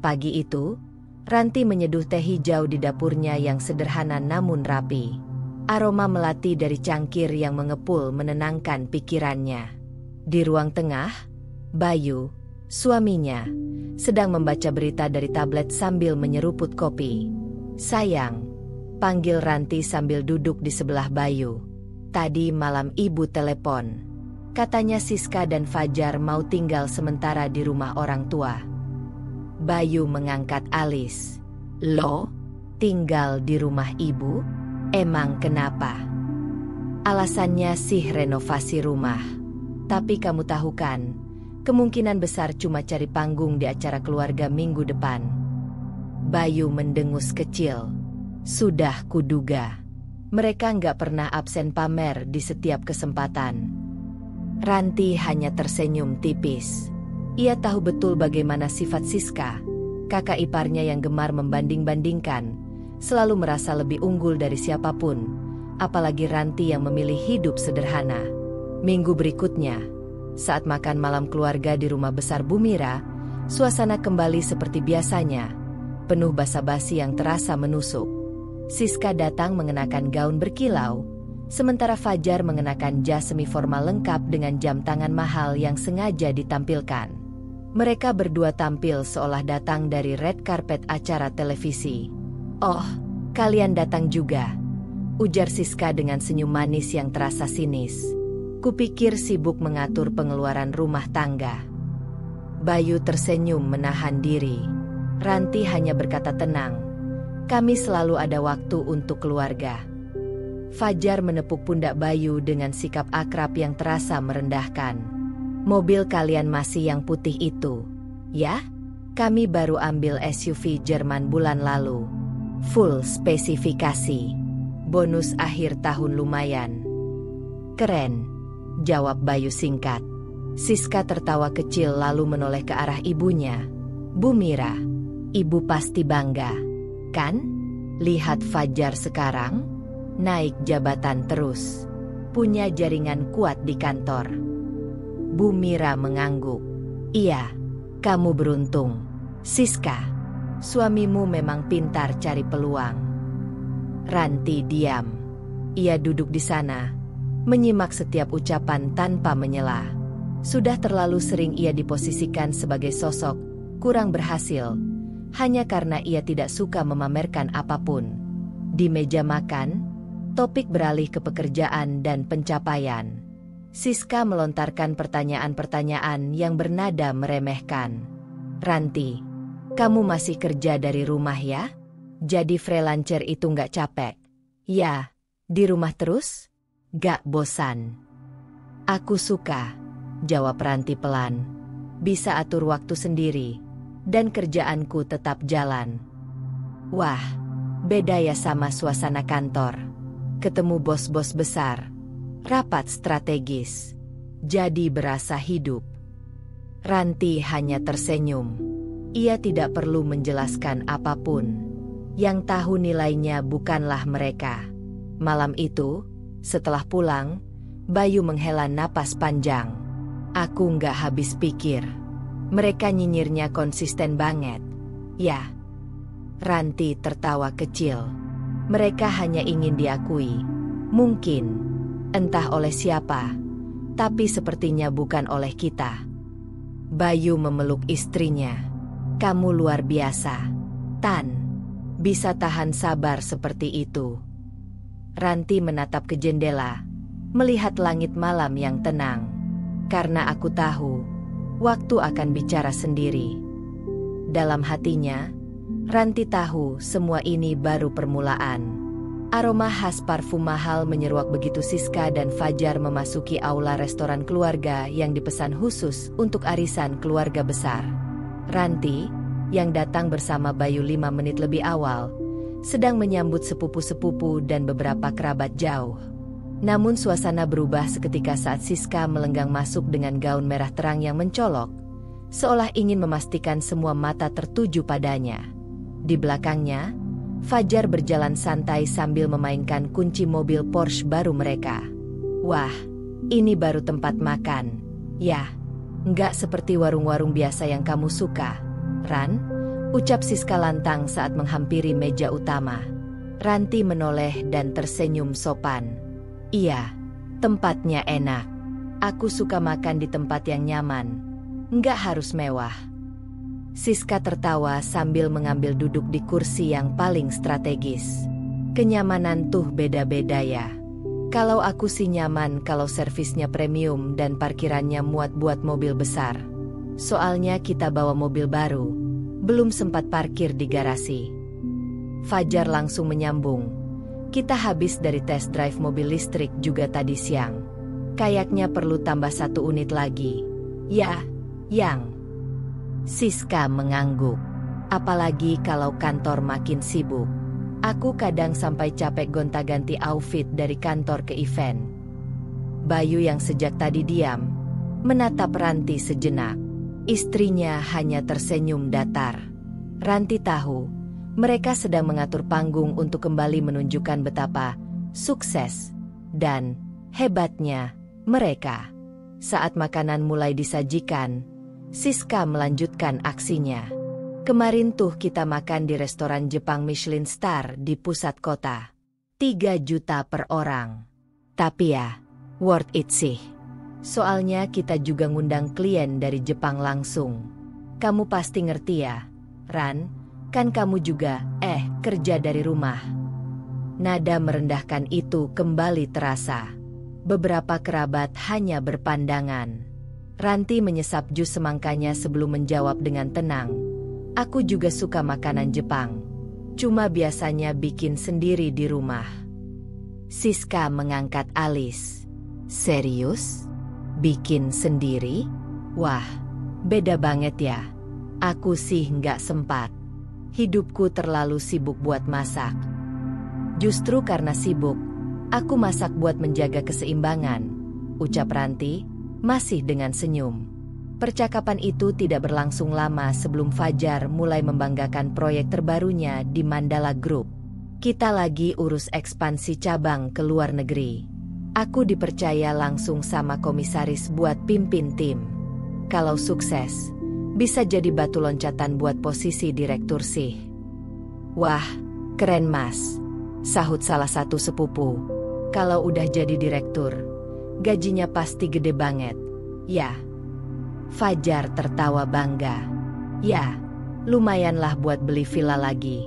Pagi itu, Ranti menyeduh teh hijau di dapurnya yang sederhana namun rapi. Aroma melati dari cangkir yang mengepul menenangkan pikirannya. Di ruang tengah, Bayu, suaminya, sedang membaca berita dari tablet sambil menyeruput kopi. "Sayang," panggil Ranti sambil duduk di sebelah Bayu. "Tadi malam ibu telepon. Katanya Siska dan Fajar mau tinggal sementara di rumah orang tua." Bayu mengangkat alis. "Loh, tinggal di rumah ibu? Emang kenapa?" "Alasannya sih renovasi rumah. Tapi kamu tahu kan, kemungkinan besar cuma cari panggung di acara keluarga minggu depan." Bayu mendengus kecil. "Sudah kuduga. Mereka nggak pernah absen pamer di setiap kesempatan." Ranti hanya tersenyum tipis. Ia tahu betul bagaimana sifat Siska, kakak iparnya yang gemar membanding-bandingkan, selalu merasa lebih unggul dari siapapun, apalagi Ranti yang memilih hidup sederhana. Minggu berikutnya, saat makan malam keluarga di rumah besar Bu Mira, suasana kembali seperti biasanya, penuh basa-basi yang terasa menusuk. Siska datang mengenakan gaun berkilau, sementara Fajar mengenakan jas semi-formal lengkap dengan jam tangan mahal yang sengaja ditampilkan. Mereka berdua tampil seolah datang dari red carpet acara televisi. "Oh, kalian datang juga," ujar Siska dengan senyum manis yang terasa sinis. "Kupikir sibuk mengatur pengeluaran rumah tangga." Bayu tersenyum menahan diri. Ranti hanya berkata tenang, "Kami selalu ada waktu untuk keluarga." Fajar menepuk pundak Bayu dengan sikap akrab yang terasa merendahkan. "Mobil kalian masih yang putih itu, ya? Kami baru ambil SUV Jerman bulan lalu. Full spesifikasi. Bonus akhir tahun lumayan." "Keren," jawab Bayu singkat. Siska tertawa kecil lalu menoleh ke arah ibunya. "Bu Mira, ibu pasti bangga, kan? Lihat Fajar sekarang, naik jabatan terus. Punya jaringan kuat di kantor." Bu Mira mengangguk. "Iya, kamu beruntung, Siska. Suamimu memang pintar cari peluang." Ranti diam. Ia duduk di sana, menyimak setiap ucapan tanpa menyela. Sudah terlalu sering ia diposisikan sebagai sosok kurang berhasil, hanya karena ia tidak suka memamerkan apapun. Di meja makan, topik beralih ke pekerjaan dan pencapaian. Siska melontarkan pertanyaan-pertanyaan yang bernada meremehkan. "Ranti, kamu masih kerja dari rumah ya? Jadi freelancer itu nggak capek?" "Ya, di rumah terus? Gak bosan?" "Aku suka," jawab Ranti pelan. "Bisa atur waktu sendiri, dan kerjaanku tetap jalan." "Wah, beda ya sama suasana kantor. Ketemu bos-bos besar. Rapat strategis. Jadi berasa hidup." Ranti hanya tersenyum. Ia tidak perlu menjelaskan apapun. Yang tahu nilainya bukanlah mereka. Malam itu, setelah pulang, Bayu menghela napas panjang. "Aku nggak habis pikir. Mereka nyinyirnya konsisten banget." "Ya." Ranti tertawa kecil. "Mereka hanya ingin diakui. Mungkin. Entah oleh siapa, tapi sepertinya bukan oleh kita." Bayu memeluk istrinya. "Kamu luar biasa, Tan. Bisa tahan sabar seperti itu." Ranti menatap ke jendela, melihat langit malam yang tenang. "Karena aku tahu, waktu akan bicara sendiri." Dalam hatinya, Ranti tahu semua ini baru permulaan. Aroma khas parfum mahal menyeruak begitu Siska dan Fajar memasuki aula restoran keluarga yang dipesan khusus untuk arisan keluarga besar. Ranti, yang datang bersama Bayu 5 menit lebih awal, sedang menyambut sepupu-sepupu dan beberapa kerabat jauh. Namun suasana berubah seketika saat Siska melenggang masuk dengan gaun merah terang yang mencolok, seolah ingin memastikan semua mata tertuju padanya. Di belakangnya, Fajar berjalan santai sambil memainkan kunci mobil Porsche baru mereka. "Wah, ini baru tempat makan. Ya, nggak seperti warung-warung biasa yang kamu suka, Ran," Ucap Siska lantang saat menghampiri meja utama. Ranti menoleh dan tersenyum sopan. Iya, tempatnya enak. Aku suka makan di tempat yang nyaman. Nggak harus mewah. Siska tertawa sambil mengambil duduk di kursi yang paling strategis. Kenyamanan tuh beda-beda ya. Kalau aku sih nyaman kalau servisnya premium dan parkirannya muat buat mobil besar. Soalnya kita bawa mobil baru. Belum sempat parkir di garasi. Fajar langsung menyambung. Kita habis dari test drive mobil listrik juga tadi siang. Kayaknya perlu tambah 1 unit lagi. Ya, Yang. Siska mengangguk. Apalagi kalau kantor makin sibuk. Aku kadang sampai capek gonta-ganti outfit dari kantor ke event. Bayu yang sejak tadi diam, menatap Ranti sejenak. Istrinya hanya tersenyum datar. Ranti tahu, mereka sedang mengatur panggung untuk kembali menunjukkan betapa sukses dan hebatnya mereka. Saat makanan mulai disajikan, Siska melanjutkan aksinya. Kemarin tuh kita makan di restoran Jepang Michelin Star di pusat kota. 3 juta per orang. Tapi ya, worth it sih. Soalnya kita juga ngundang klien dari Jepang langsung. Kamu pasti ngerti ya, Ran, kan kamu juga, kerja dari rumah. Nada merendahkan itu kembali terasa. Beberapa kerabat hanya berpandangan. Ranti menyesap jus semangkanya sebelum menjawab dengan tenang. Aku juga suka makanan Jepang. Cuma biasanya bikin sendiri di rumah. Siska mengangkat alis. Serius? Bikin sendiri? Wah, beda banget ya. Aku sih nggak sempat. Hidupku terlalu sibuk buat masak. Justru karena sibuk, aku masak buat menjaga keseimbangan, ucap Ranti, masih dengan senyum. Percakapan itu tidak berlangsung lama sebelum Fajar mulai membanggakan proyek terbarunya di Mandala Group. Kita lagi urus ekspansi cabang ke luar negeri. Aku dipercaya langsung sama komisaris buat pimpin tim. Kalau sukses, bisa jadi batu loncatan buat posisi direktur sih. Wah, keren mas, sahut salah satu sepupu. Kalau udah jadi direktur, gajinya pasti gede banget. Ya. Fajar tertawa bangga. Ya, lumayanlah buat beli villa lagi.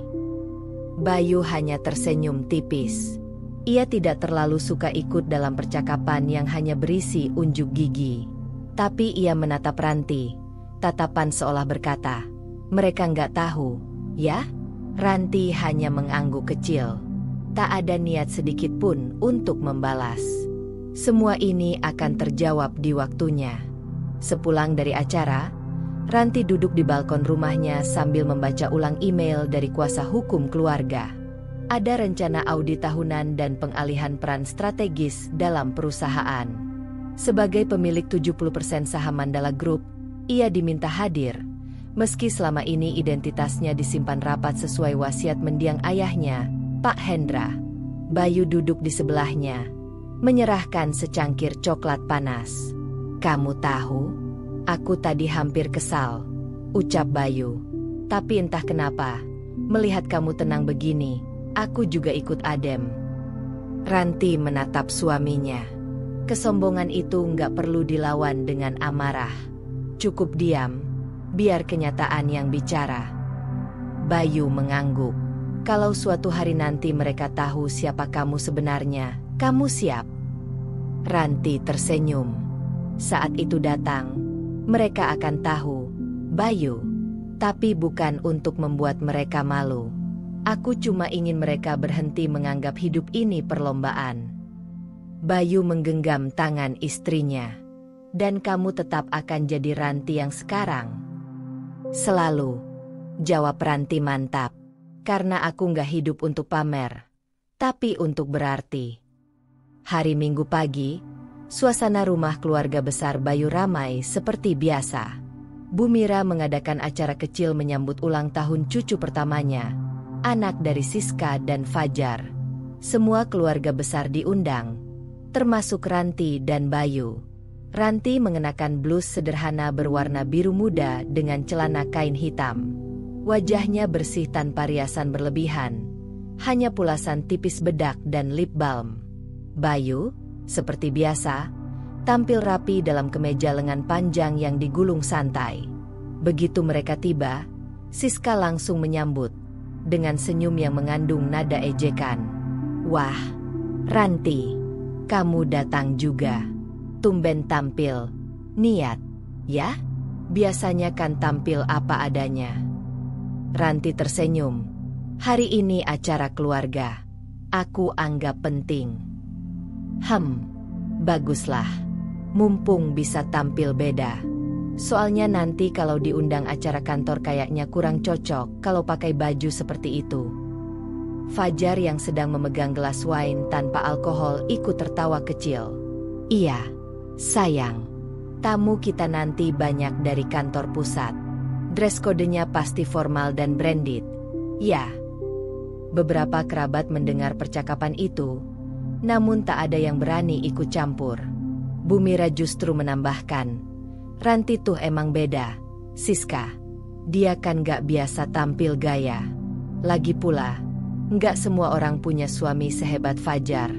Bayu hanya tersenyum tipis. Ia tidak terlalu suka ikut dalam percakapan yang hanya berisi unjuk gigi. Tapi ia menatap Ranti, tatapan seolah berkata, mereka nggak tahu, ya? Ranti hanya mengangguk kecil. Tak ada niat sedikit pun untuk membalas. Semua ini akan terjawab di waktunya. Sepulang dari acara, Ranti duduk di balkon rumahnya sambil membaca ulang email dari kuasa hukum keluarga. Ada rencana audit tahunan dan pengalihan peran strategis dalam perusahaan. Sebagai pemilik 70% saham Mandala Group, ia diminta hadir. Meski selama ini identitasnya disimpan rapat sesuai wasiat mendiang ayahnya, Pak Hendra. Bayu duduk di sebelahnya, menyerahkan secangkir coklat panas. Kamu tahu, aku tadi hampir kesal, ucap Bayu. Tapi entah kenapa, melihat kamu tenang begini, aku juga ikut adem. Ranti menatap suaminya. Kesombongan itu nggak perlu dilawan dengan amarah. Cukup diam, biar kenyataan yang bicara. Bayu mengangguk. Kalau suatu hari nanti mereka tahu siapa kamu sebenarnya, kamu siap? Ranti tersenyum. Saat itu datang, mereka akan tahu, Bayu. Tapi bukan untuk membuat mereka malu. Aku cuma ingin mereka berhenti menganggap hidup ini perlombaan. Bayu menggenggam tangan istrinya. Dan kamu tetap akan jadi Ranti yang sekarang. Selalu, jawab Ranti mantap. Karena aku nggak hidup untuk pamer, tapi untuk berarti. Hari Minggu pagi, suasana rumah keluarga besar Bayu ramai seperti biasa. Bu Mira mengadakan acara kecil menyambut ulang tahun cucu pertamanya, anak dari Siska dan Fajar. Semua keluarga besar diundang, termasuk Ranti dan Bayu. Ranti mengenakan blus sederhana berwarna biru muda dengan celana kain hitam. Wajahnya bersih tanpa riasan berlebihan, hanya pulasan tipis bedak dan lip balm. Bayu, seperti biasa, tampil rapi dalam kemeja lengan panjang yang digulung santai. Begitu mereka tiba, Siska langsung menyambut, dengan senyum yang mengandung nada ejekan. "Wah, Ranti, kamu datang juga. Tumben tampil. Niat, ya? Biasanya kan tampil apa adanya." Ranti tersenyum. "Hari ini acara keluarga. Aku anggap penting." Baguslah. Mumpung bisa tampil beda. Soalnya nanti kalau diundang acara kantor kayaknya kurang cocok kalau pakai baju seperti itu. Fajar yang sedang memegang gelas wine tanpa alkohol ikut tertawa kecil. "Iya, sayang. Tamu kita nanti banyak dari kantor pusat. Dress kodenya pasti formal dan branded." "Ya." Beberapa kerabat mendengar percakapan itu, namun tak ada yang berani ikut campur. Bumira justru menambahkan, "Ranti tuh emang beda, Siska. Dia kan gak biasa tampil gaya. Lagi pula, gak semua orang punya suami sehebat Fajar."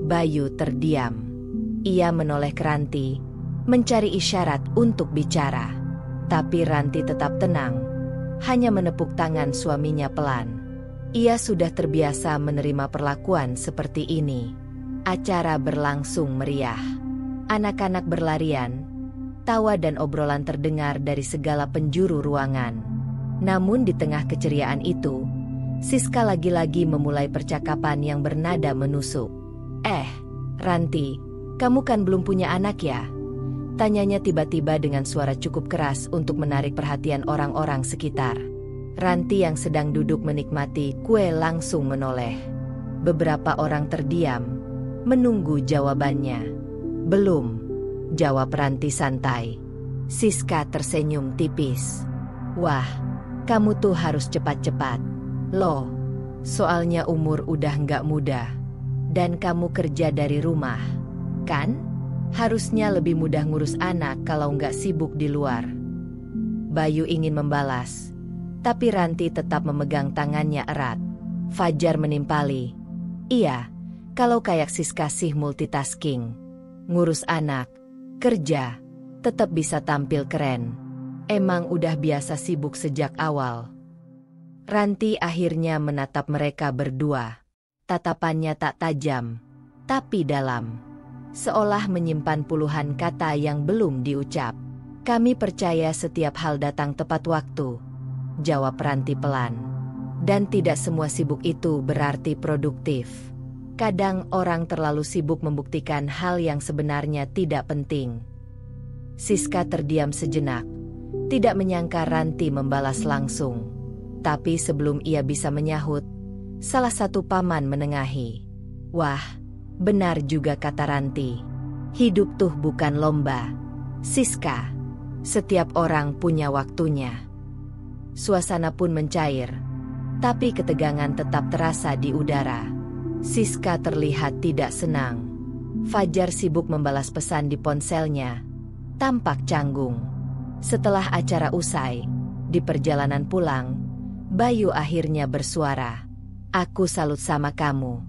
Bayu terdiam. Ia menoleh ke Ranti, mencari isyarat untuk bicara. Tapi Ranti tetap tenang, hanya menepuk tangan suaminya pelan. Ia sudah terbiasa menerima perlakuan seperti ini. Acara berlangsung meriah. Anak-anak berlarian, tawa dan obrolan terdengar dari segala penjuru ruangan. Namun di tengah keceriaan itu, Siska lagi-lagi memulai percakapan yang bernada menusuk. Ranti, kamu kan belum punya anak ya?" Tanyanya tiba-tiba dengan suara cukup keras untuk menarik perhatian orang-orang sekitar. Ranti yang sedang duduk menikmati kue langsung menoleh. Beberapa orang terdiam, menunggu jawabannya. "Belum," jawab Ranti santai. Siska tersenyum tipis. "Wah, kamu tuh harus cepat-cepat. Loh, soalnya umur udah nggak muda. Dan kamu kerja dari rumah, kan? Harusnya lebih mudah ngurus anak kalau nggak sibuk di luar." Bayu ingin membalas, tapi Ranti tetap memegang tangannya erat. Fajar menimpali, "Iya, kalau kayak Siska sih multitasking. Ngurus anak, kerja, tetap bisa tampil keren. Emang udah biasa sibuk sejak awal." Ranti akhirnya menatap mereka berdua. Tatapannya tak tajam, tapi dalam. Seolah menyimpan puluhan kata yang belum diucap. "Kami percaya setiap hal datang tepat waktu," jawab Ranti pelan. "Dan tidak semua sibuk itu berarti produktif. Kadang orang terlalu sibuk membuktikan hal yang sebenarnya tidak penting." Siska terdiam sejenak, tidak menyangka Ranti membalas langsung. Tapi sebelum ia bisa menyahut, salah satu paman menengahi. "Wah, benar juga kata Ranti. Hidup tuh bukan lomba, Siska. Setiap orang punya waktunya." Suasana pun mencair, tapi ketegangan tetap terasa di udara. Siska terlihat tidak senang. Fajar sibuk membalas pesan di ponselnya, tampak canggung. Setelah acara usai, di perjalanan pulang, Bayu akhirnya bersuara, "Aku salut sama kamu,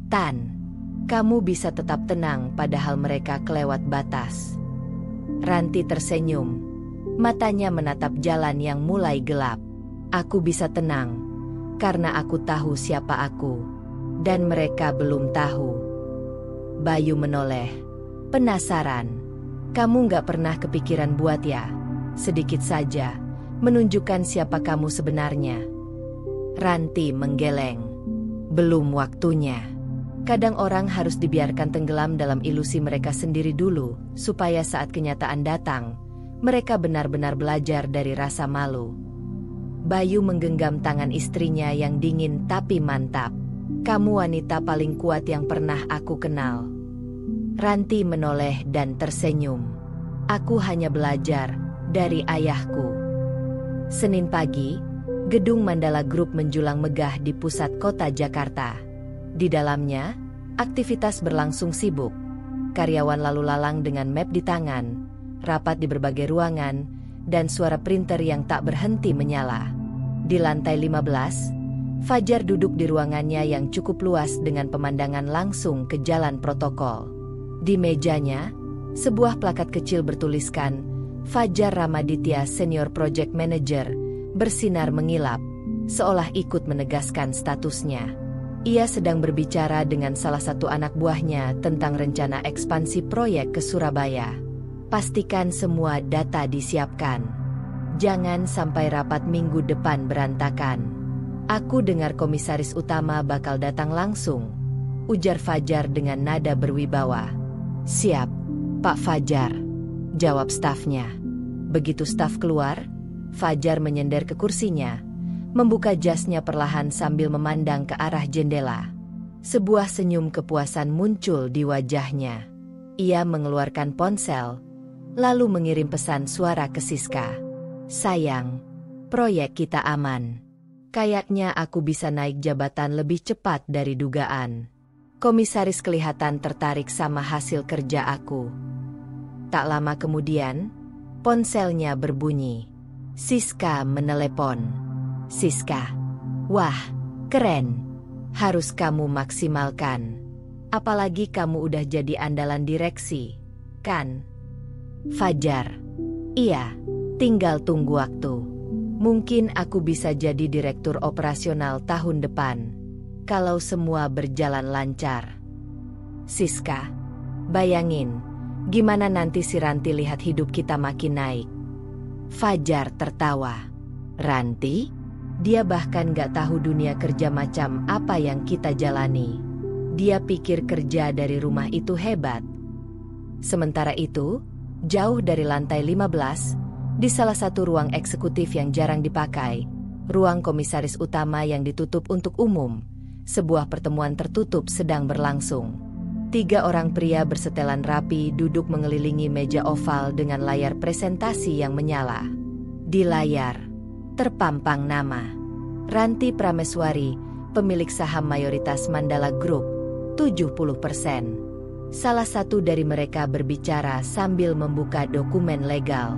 Tan. Kamu bisa tetap tenang padahal mereka kelewat batas." Ranti tersenyum, matanya menatap jalan yang mulai gelap. "Aku bisa tenang, karena aku tahu siapa aku, dan mereka belum tahu." Bayu menoleh, penasaran. "Kamu gak pernah kepikiran buat ya, sedikit saja, menunjukkan siapa kamu sebenarnya?" Ranti menggeleng. "Belum waktunya. Kadang orang harus dibiarkan tenggelam dalam ilusi mereka sendiri dulu, supaya saat kenyataan datang, mereka benar-benar belajar dari rasa malu." Bayu menggenggam tangan istrinya yang dingin tapi mantap. "Kamu wanita paling kuat yang pernah aku kenal." Ranti menoleh dan tersenyum. "Aku hanya belajar dari ayahku." Senin pagi, gedung Mandala Group menjulang megah di pusat kota Jakarta. Di dalamnya, aktivitas berlangsung sibuk. Karyawan lalu lalang dengan map di tangan, rapat di berbagai ruangan, dan suara printer yang tak berhenti menyala. Di lantai 15, Fajar duduk di ruangannya yang cukup luas dengan pemandangan langsung ke jalan protokol. Di mejanya, sebuah plakat kecil bertuliskan, Fajar Ramaditya Senior Project Manager, bersinar mengilap, seolah ikut menegaskan statusnya. Ia sedang berbicara dengan salah satu anak buahnya tentang rencana ekspansi proyek ke Surabaya. Pastikan semua data disiapkan. Jangan sampai rapat minggu depan berantakan. Aku dengar komisaris utama bakal datang langsung, ujar Fajar dengan nada berwibawa. Siap, Pak Fajar, jawab stafnya. Begitu staf keluar, Fajar menyender ke kursinya, membuka jasnya perlahan sambil memandang ke arah jendela. Sebuah senyum kepuasan muncul di wajahnya. Ia mengeluarkan ponsel, lalu mengirim pesan suara ke Siska. Sayang, proyek kita aman. Kayaknya aku bisa naik jabatan lebih cepat dari dugaan. Komisaris kelihatan tertarik sama hasil kerja aku. Tak lama kemudian, ponselnya berbunyi. Siska menelepon. Siska, wah, keren. Harus kamu maksimalkan. Apalagi kamu udah jadi andalan direksi, kan? Fajar, iya, tinggal tunggu waktu. Mungkin aku bisa jadi direktur operasional tahun depan, kalau semua berjalan lancar. Siska, bayangin, gimana nanti si Ranti lihat hidup kita makin naik. Fajar tertawa. Ranti? Dia bahkan gak tahu dunia kerja macam apa yang kita jalani. Dia pikir kerja dari rumah itu hebat. Sementara itu, jauh dari lantai 15, di salah satu ruang eksekutif yang jarang dipakai, ruang komisaris utama yang ditutup untuk umum, sebuah pertemuan tertutup sedang berlangsung. 3 orang pria bersetelan rapi duduk mengelilingi meja oval dengan layar presentasi yang menyala. Di layar terpampang nama Ranti Prameswari, pemilik saham mayoritas Mandala Group, 70%. Salah satu dari mereka berbicara sambil membuka dokumen legal.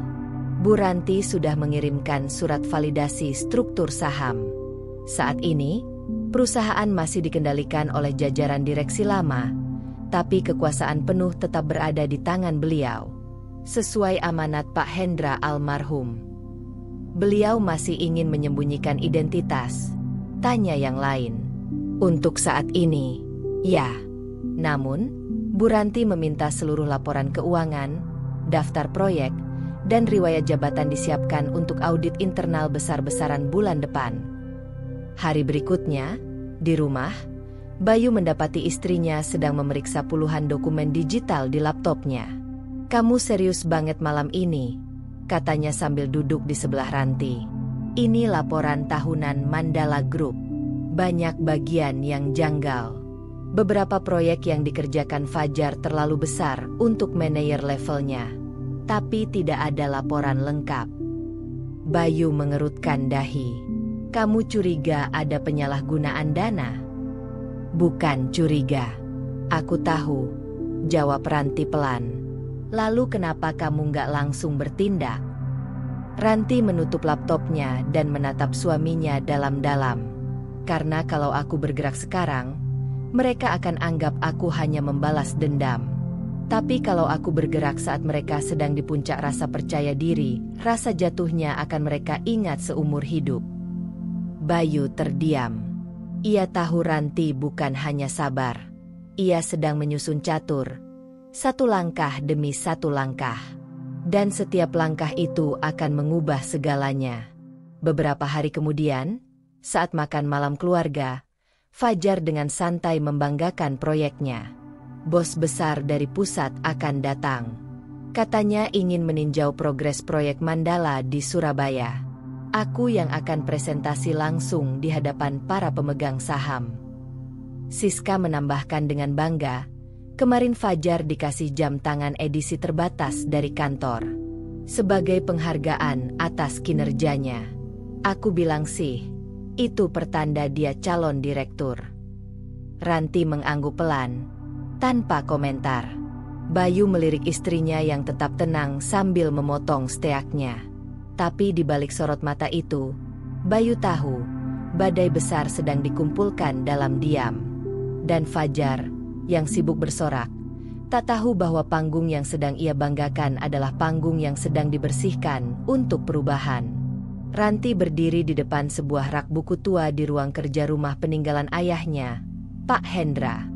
Bu Ranti sudah mengirimkan surat validasi struktur saham. Saat ini, perusahaan masih dikendalikan oleh jajaran direksi lama, tapi kekuasaan penuh tetap berada di tangan beliau, sesuai amanat Pak Hendra almarhum. Beliau masih ingin menyembunyikan identitas, tanya yang lain. Untuk saat ini, ya. Namun, Bu Ranti meminta seluruh laporan keuangan, daftar proyek, dan riwayat jabatan disiapkan untuk audit internal besar-besaran bulan depan. Hari berikutnya, di rumah, Bayu mendapati istrinya sedang memeriksa puluhan dokumen digital di laptopnya. Kamu serius banget malam ini, katanya sambil duduk di sebelah Ranti. Ini laporan tahunan Mandala Group. Banyak bagian yang janggal. Beberapa proyek yang dikerjakan Fajar terlalu besar untuk manajer levelnya. Tapi tidak ada laporan lengkap. Bayu mengerutkan dahi. Kamu curiga ada penyalahgunaan dana? Bukan curiga. Aku tahu, jawab Ranti pelan. Lalu kenapa kamu nggak langsung bertindak? Ranti menutup laptopnya dan menatap suaminya dalam-dalam. Karena kalau aku bergerak sekarang, mereka akan anggap aku hanya membalas dendam. Tapi kalau aku bergerak saat mereka sedang di puncak rasa percaya diri, rasa jatuhnya akan mereka ingat seumur hidup. Bayu terdiam. Ia tahu Ranti bukan hanya sabar. Ia sedang menyusun catur. Satu langkah demi satu langkah. Dan setiap langkah itu akan mengubah segalanya. Beberapa hari kemudian, saat makan malam keluarga, Fajar dengan santai membanggakan proyeknya. Bos besar dari pusat akan datang. Katanya ingin meninjau progres proyek Mandala di Surabaya. Aku yang akan presentasi langsung di hadapan para pemegang saham. Siska menambahkan dengan bangga, kemarin Fajar dikasih jam tangan edisi terbatas dari kantor. Sebagai penghargaan atas kinerjanya. Aku bilang sih, itu pertanda dia calon direktur. Ranti mengangguk pelan, tanpa komentar. Bayu melirik istrinya yang tetap tenang sambil memotong steaknya. Tapi di balik sorot mata itu, Bayu tahu, badai besar sedang dikumpulkan dalam diam. Dan Fajar, yang sibuk bersorak, tak tahu bahwa panggung yang sedang ia banggakan adalah panggung yang sedang dibersihkan untuk perubahan. Ranti berdiri di depan sebuah rak buku tua di ruang kerja rumah peninggalan ayahnya, Pak Hendra.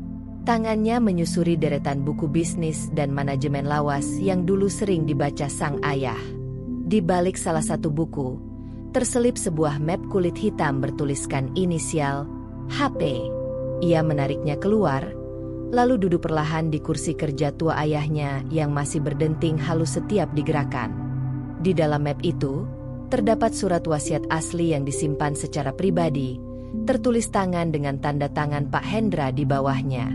Tangannya menyusuri deretan buku bisnis dan manajemen lawas yang dulu sering dibaca sang ayah. Di balik salah satu buku, terselip sebuah map kulit hitam bertuliskan inisial HP. Ia menariknya keluar, lalu duduk perlahan di kursi kerja tua ayahnya yang masih berdenting halus setiap digerakkan. Di dalam map itu, terdapat surat wasiat asli yang disimpan secara pribadi, tertulis tangan dengan tanda tangan Pak Hendra di bawahnya.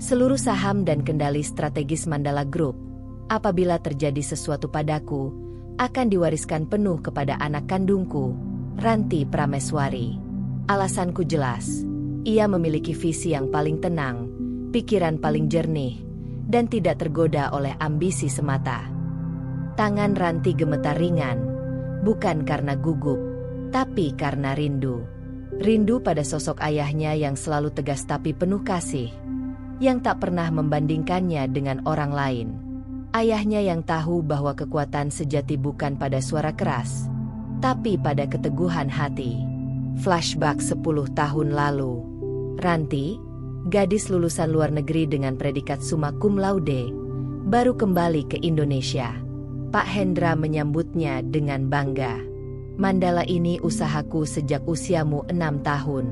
Seluruh saham dan kendali strategis Mandala Group, apabila terjadi sesuatu padaku, akan diwariskan penuh kepada anak kandungku, Ranti Prameswari. Alasanku jelas, ia memiliki visi yang paling tenang, pikiran paling jernih, dan tidak tergoda oleh ambisi semata. Tangan Ranti gemetar ringan, bukan karena gugup, tapi karena rindu. Rindu pada sosok ayahnya yang selalu tegas tapi penuh kasih, yang tak pernah membandingkannya dengan orang lain. Ayahnya yang tahu bahwa kekuatan sejati bukan pada suara keras, tapi pada keteguhan hati. Flashback 10 tahun lalu. Ranti, gadis lulusan luar negeri dengan predikat summa cum laude, baru kembali ke Indonesia. Pak Hendra menyambutnya dengan bangga. Mandala ini usahaku sejak usiamu 6 tahun.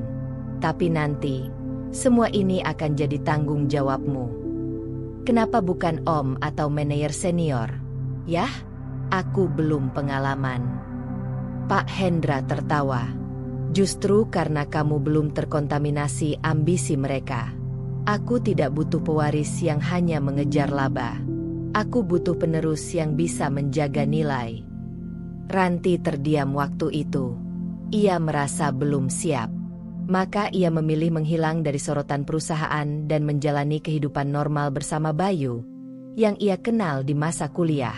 Tapi nanti, semua ini akan jadi tanggung jawabmu. Kenapa bukan om atau manajer senior? Yah, aku belum pengalaman. Pak Hendra tertawa. Justru karena kamu belum terkontaminasi ambisi mereka. Aku tidak butuh pewaris yang hanya mengejar laba. Aku butuh penerus yang bisa menjaga nilai. Ranti terdiam waktu itu. Ia merasa belum siap. Maka ia memilih menghilang dari sorotan perusahaan dan menjalani kehidupan normal bersama Bayu, yang ia kenal di masa kuliah.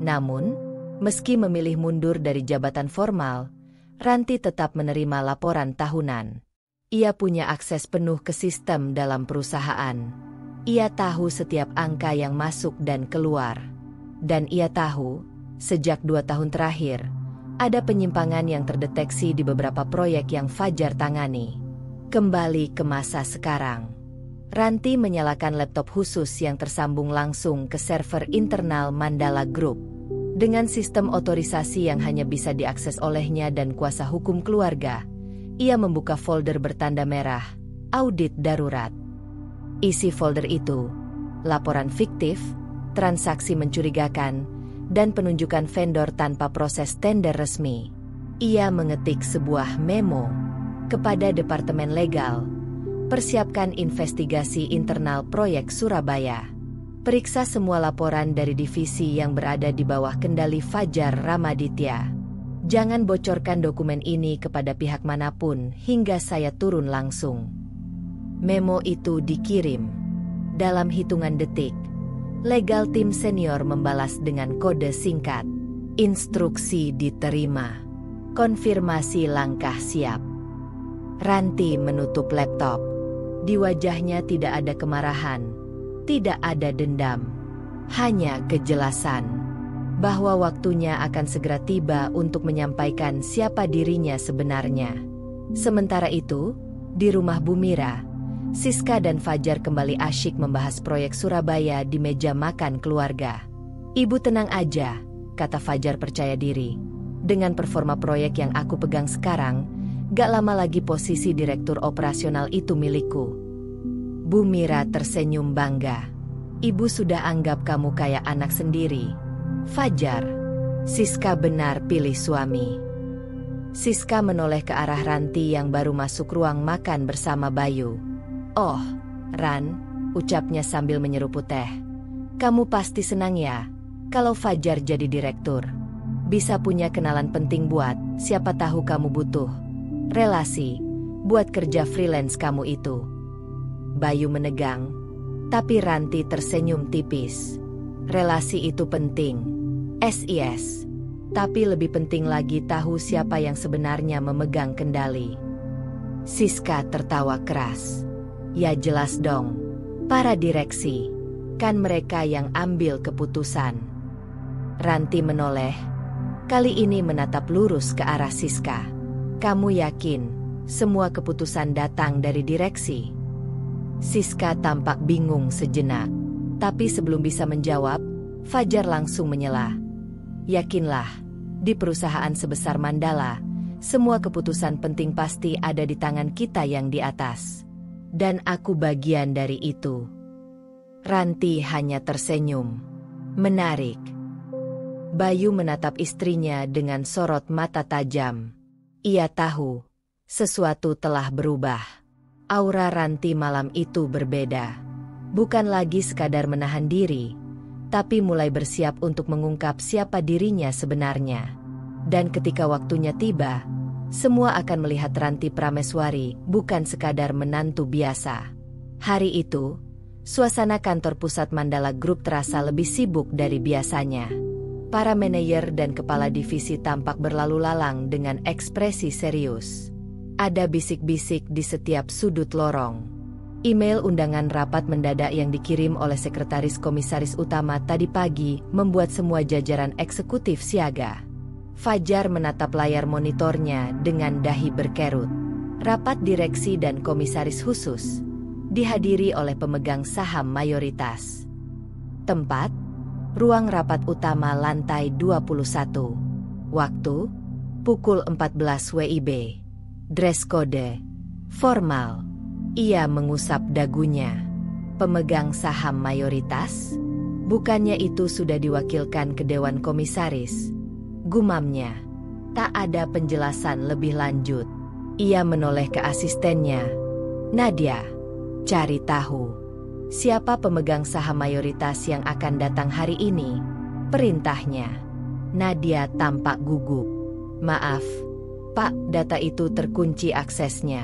Namun, meski memilih mundur dari jabatan formal, Ranti tetap menerima laporan tahunan. Ia punya akses penuh ke sistem dalam perusahaan. Ia tahu setiap angka yang masuk dan keluar. Dan ia tahu, sejak 2 tahun terakhir, ada penyimpangan yang terdeteksi di beberapa proyek yang Fajar tangani. Kembali ke masa sekarang. Ranti menyalakan laptop khusus yang tersambung langsung ke server internal Mandala Group. Dengan sistem otorisasi yang hanya bisa diakses olehnya dan kuasa hukum keluarga, ia membuka folder bertanda merah, audit darurat. Isi folder itu, laporan fiktif, transaksi mencurigakan, dan penunjukan vendor tanpa proses tender resmi. Ia mengetik sebuah memo kepada Departemen Legal. Persiapkan investigasi internal proyek Surabaya. Periksa semua laporan dari divisi yang berada di bawah kendali Fajar Ramaditya. Jangan bocorkan dokumen ini kepada pihak manapun hingga saya turun langsung. Memo itu dikirim. Dalam hitungan detik, legal tim senior membalas dengan kode singkat. Instruksi diterima. Konfirmasi langkah siap. Ranti menutup laptop. Di wajahnya tidak ada kemarahan, tidak ada dendam, hanya kejelasan bahwa waktunya akan segera tiba untuk menyampaikan siapa dirinya sebenarnya. Sementara itu, di rumah Bu Mira, Siska dan Fajar kembali asyik membahas proyek Surabaya di meja makan keluarga. Ibu tenang aja, kata Fajar percaya diri. Dengan performa proyek yang aku pegang sekarang, gak lama lagi posisi direktur operasional itu milikku. Bu Mira tersenyum bangga. Ibu sudah anggap kamu kayak anak sendiri. Fajar, Siska benar pilih suami. Siska menoleh ke arah Ranti yang baru masuk ruang makan bersama Bayu. Oh, Ran, ucapnya sambil menyeruput teh. Kamu pasti senang ya, kalau Fajar jadi direktur. Bisa punya kenalan penting buat, siapa tahu kamu butuh relasi, buat kerja freelance kamu itu. Bayu menegang, tapi Ranti tersenyum tipis. Relasi itu penting. SIS. Tapi lebih penting lagi tahu siapa yang sebenarnya memegang kendali. Siska tertawa keras. Ya jelas dong. Para direksi. Kan mereka yang ambil keputusan. Ranti menoleh. Kali ini menatap lurus ke arah Siska. Kamu yakin semua keputusan datang dari direksi? Siska tampak bingung sejenak. Tapi sebelum bisa menjawab, Fajar langsung menyela. Yakinlah, di perusahaan sebesar Mandala, semua keputusan penting pasti ada di tangan kita yang di atas. Dan aku bagian dari itu. Ranti hanya tersenyum. Menarik. Bayu menatap istrinya dengan sorot mata tajam. Ia tahu, sesuatu telah berubah. Aura Ranti malam itu berbeda. Bukan lagi sekadar menahan diri, tapi mulai bersiap untuk mengungkap siapa dirinya sebenarnya. Dan ketika waktunya tiba, semua akan melihat Ranti Prameswari bukan sekadar menantu biasa. Hari itu, suasana kantor pusat Mandala Group terasa lebih sibuk dari biasanya. Para manajer dan kepala divisi tampak berlalu lalang dengan ekspresi serius. Ada bisik-bisik di setiap sudut lorong. Email undangan rapat mendadak yang dikirim oleh sekretaris komisaris utama tadi pagi membuat semua jajaran eksekutif siaga. Fajar menatap layar monitornya dengan dahi berkerut. Rapat direksi dan komisaris khusus dihadiri oleh pemegang saham mayoritas. Tempat, ruang rapat utama lantai 21. Waktu, pukul 14 WIB. Dress code, formal. Ia mengusap dagunya. Pemegang saham mayoritas? Bukannya itu sudah diwakilkan ke Dewan Komisaris? Gumamnya. Tak ada penjelasan lebih lanjut. Ia menoleh ke asistennya. Nadia, cari tahu. Siapa pemegang saham mayoritas yang akan datang hari ini? Perintahnya. Nadia tampak gugup. Maaf, Pak, data itu terkunci aksesnya.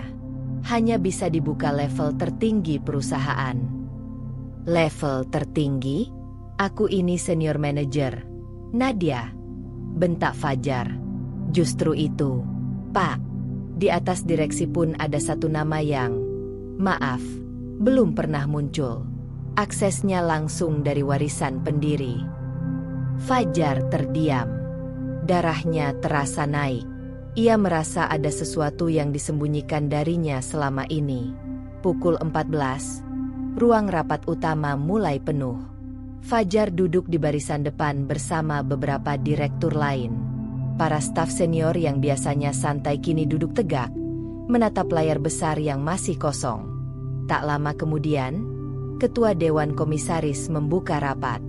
Hanya bisa dibuka level tertinggi perusahaan. Level tertinggi? Aku ini senior manager. Nadia, bentak Fajar. Justru itu, Pak. Di atas direksi pun ada satu nama yang, maaf, belum pernah muncul. Aksesnya langsung dari warisan pendiri. Fajar terdiam. Darahnya terasa naik. Ia merasa ada sesuatu yang disembunyikan darinya selama ini. Pukul 14, ruang rapat utama mulai penuh. Fajar duduk di barisan depan bersama beberapa direktur lain. Para staf senior yang biasanya santai kini duduk tegak, menatap layar besar yang masih kosong. Tak lama kemudian, Ketua Dewan Komisaris membuka rapat.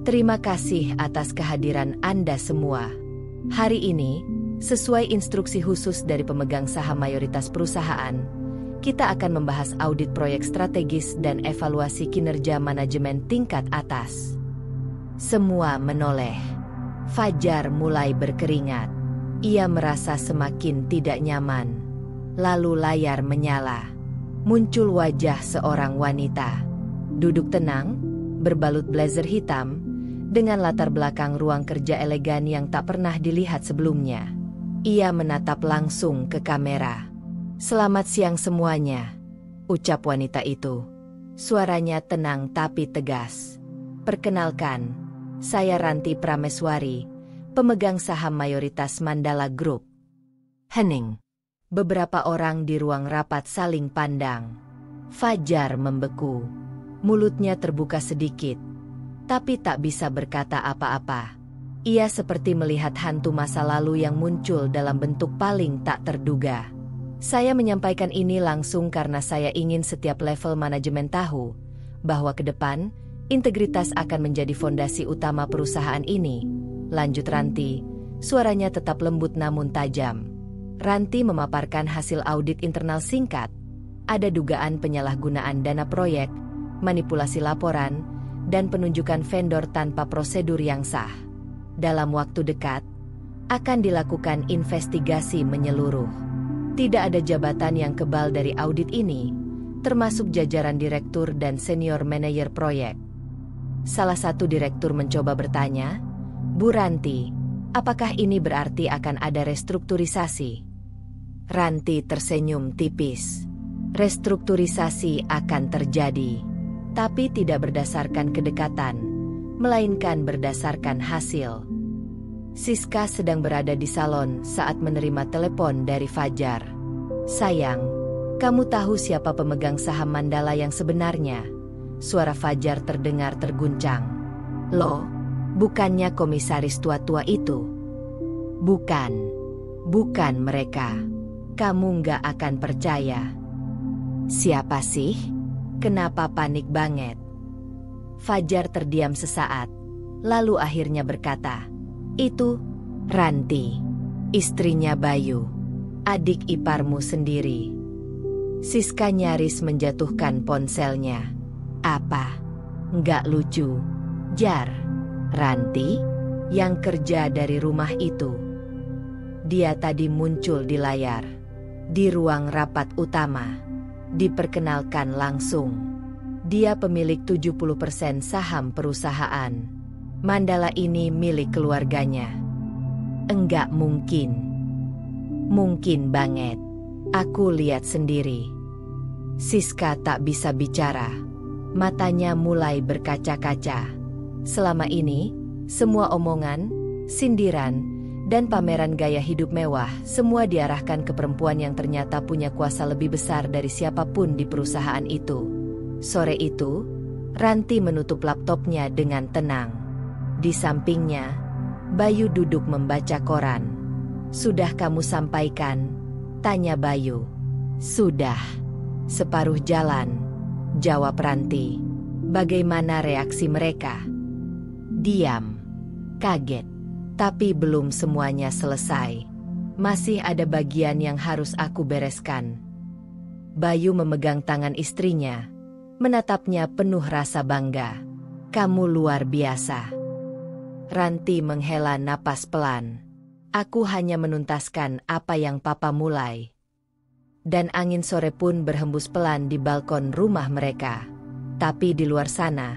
Terima kasih atas kehadiran Anda semua. Hari ini, sesuai instruksi khusus dari pemegang saham mayoritas perusahaan, kita akan membahas audit proyek strategis dan evaluasi kinerja manajemen tingkat atas. Semua menoleh. Fajar mulai berkeringat. Ia merasa semakin tidak nyaman. Lalu layar menyala. Muncul wajah seorang wanita. Duduk tenang, berbalut blazer hitam, dengan latar belakang ruang kerja elegan yang tak pernah dilihat sebelumnya. Ia menatap langsung ke kamera. Selamat siang semuanya, ucap wanita itu. Suaranya tenang tapi tegas. Perkenalkan, saya Ranti Prameswari, pemegang saham mayoritas Mandala Group. Hening. Beberapa orang di ruang rapat saling pandang. Fajar membeku. Mulutnya terbuka sedikit, tapi tak bisa berkata apa-apa. Ia seperti melihat hantu masa lalu yang muncul dalam bentuk paling tak terduga. Saya menyampaikan ini langsung karena saya ingin setiap level manajemen tahu bahwa ke depan, integritas akan menjadi fondasi utama perusahaan ini. Lanjut Ranti, suaranya tetap lembut namun tajam. Ranti memaparkan hasil audit internal singkat. Ada dugaan penyalahgunaan dana proyek, manipulasi laporan, dan penunjukan vendor tanpa prosedur yang sah. Dalam waktu dekat, akan dilakukan investigasi menyeluruh. Tidak ada jabatan yang kebal dari audit ini, termasuk jajaran direktur dan senior manajer proyek. Salah satu direktur mencoba bertanya, Bu Ranti, Apakah ini berarti akan ada restrukturisasi? Ranti tersenyum tipis. Restrukturisasi akan terjadi, tapi tidak berdasarkan kedekatan, melainkan berdasarkan hasil. Siska sedang berada di salon saat menerima telepon dari Fajar. "Sayang, kamu tahu siapa pemegang saham Mandala yang sebenarnya?" Suara Fajar terdengar terguncang. "Loh, bukannya komisaris tua-tua itu?" "Bukan. Bukan mereka. Kamu nggak akan percaya." "Siapa sih? Kenapa panik banget?" Fajar terdiam sesaat, lalu akhirnya berkata, "Itu Ranti, istrinya Bayu, adik iparmu sendiri." Siska nyaris menjatuhkan ponselnya. "Apa? Nggak lucu, Jar. Ranti, yang kerja dari rumah itu. Dia tadi muncul di layar, di ruang rapat utama. Diperkenalkan langsung. Dia pemilik 70% saham perusahaan. Mandala ini milik keluarganya." "Enggak mungkin." "Mungkin banget. Aku lihat sendiri." Siska tak bisa bicara. Matanya mulai berkaca-kaca. Selama ini, semua omongan, sindiran, dan pameran gaya hidup mewah semua diarahkan ke perempuan yang ternyata punya kuasa lebih besar dari siapapun di perusahaan itu. Sore itu, Ranti menutup laptopnya dengan tenang. Di sampingnya, Bayu duduk membaca koran. "Sudah kamu sampaikan?" tanya Bayu. "Sudah. Separuh jalan," jawab Ranti. "Bagaimana reaksi mereka?" Diam. Kaget. "Tapi belum semuanya selesai. Masih ada bagian yang harus aku bereskan." Bayu memegang tangan istrinya, menatapnya penuh rasa bangga. "Kamu luar biasa." Ranti menghela napas pelan. "Aku hanya menuntaskan apa yang papa mulai." Dan angin sore pun berhembus pelan di balkon rumah mereka. Tapi di luar sana,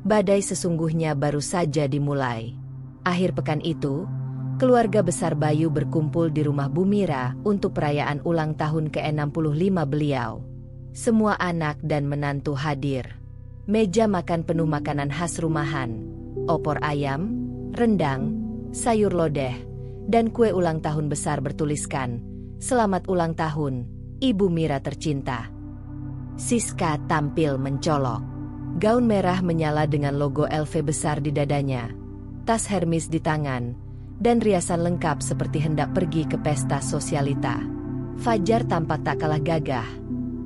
badai sesungguhnya baru saja dimulai. Akhir pekan itu, keluarga besar Bayu berkumpul di rumah Bu Mira untuk perayaan ulang tahun ke-65 beliau. Semua anak dan menantu hadir. Meja makan penuh makanan khas rumahan, opor ayam, rendang, sayur lodeh, dan kue ulang tahun besar bertuliskan, "Selamat ulang tahun, Ibu Mira tercinta." Siska tampil mencolok. Gaun merah menyala dengan logo LV besar di dadanya, tas Hermes di tangan, dan riasan lengkap seperti hendak pergi ke pesta sosialita. Fajar tampak tak kalah gagah,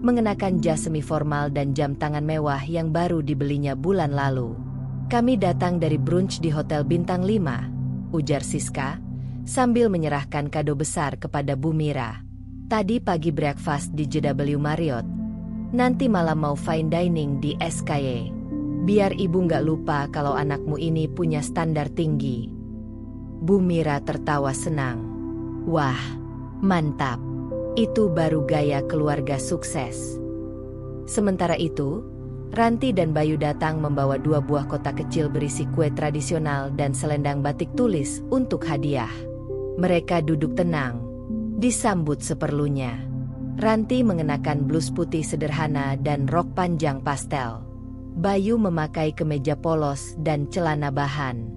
mengenakan jas semi formal dan jam tangan mewah yang baru dibelinya bulan lalu. "Kami datang dari brunch di Hotel Bintang 5, ujar Siska, sambil menyerahkan kado besar kepada Bu Mira. "Tadi pagi breakfast di JW Marriott. Nanti malam mau fine dining di SKY. Biar ibu nggak lupa kalau anakmu ini punya standar tinggi." Bu Mira tertawa senang. "Wah, mantap. Itu baru gaya keluarga sukses." Sementara itu, Ranti dan Bayu datang membawa 2 buah kotak kecil berisi kue tradisional dan selendang batik tulis untuk hadiah. Mereka duduk tenang, disambut seperlunya. Ranti mengenakan blus putih sederhana dan rok panjang pastel. Bayu memakai kemeja polos dan celana bahan.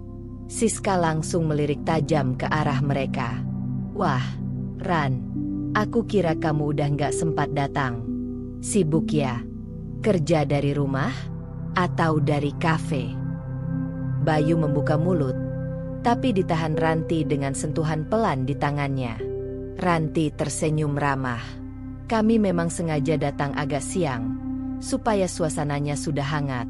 Siska langsung melirik tajam ke arah mereka. "Wah, Ran, aku kira kamu udah nggak sempat datang. Sibuk ya? Kerja dari rumah? Atau dari kafe?" Bayu membuka mulut, tapi ditahan Ranti dengan sentuhan pelan di tangannya. Ranti tersenyum ramah. "Kami memang sengaja datang agak siang, supaya suasananya sudah hangat."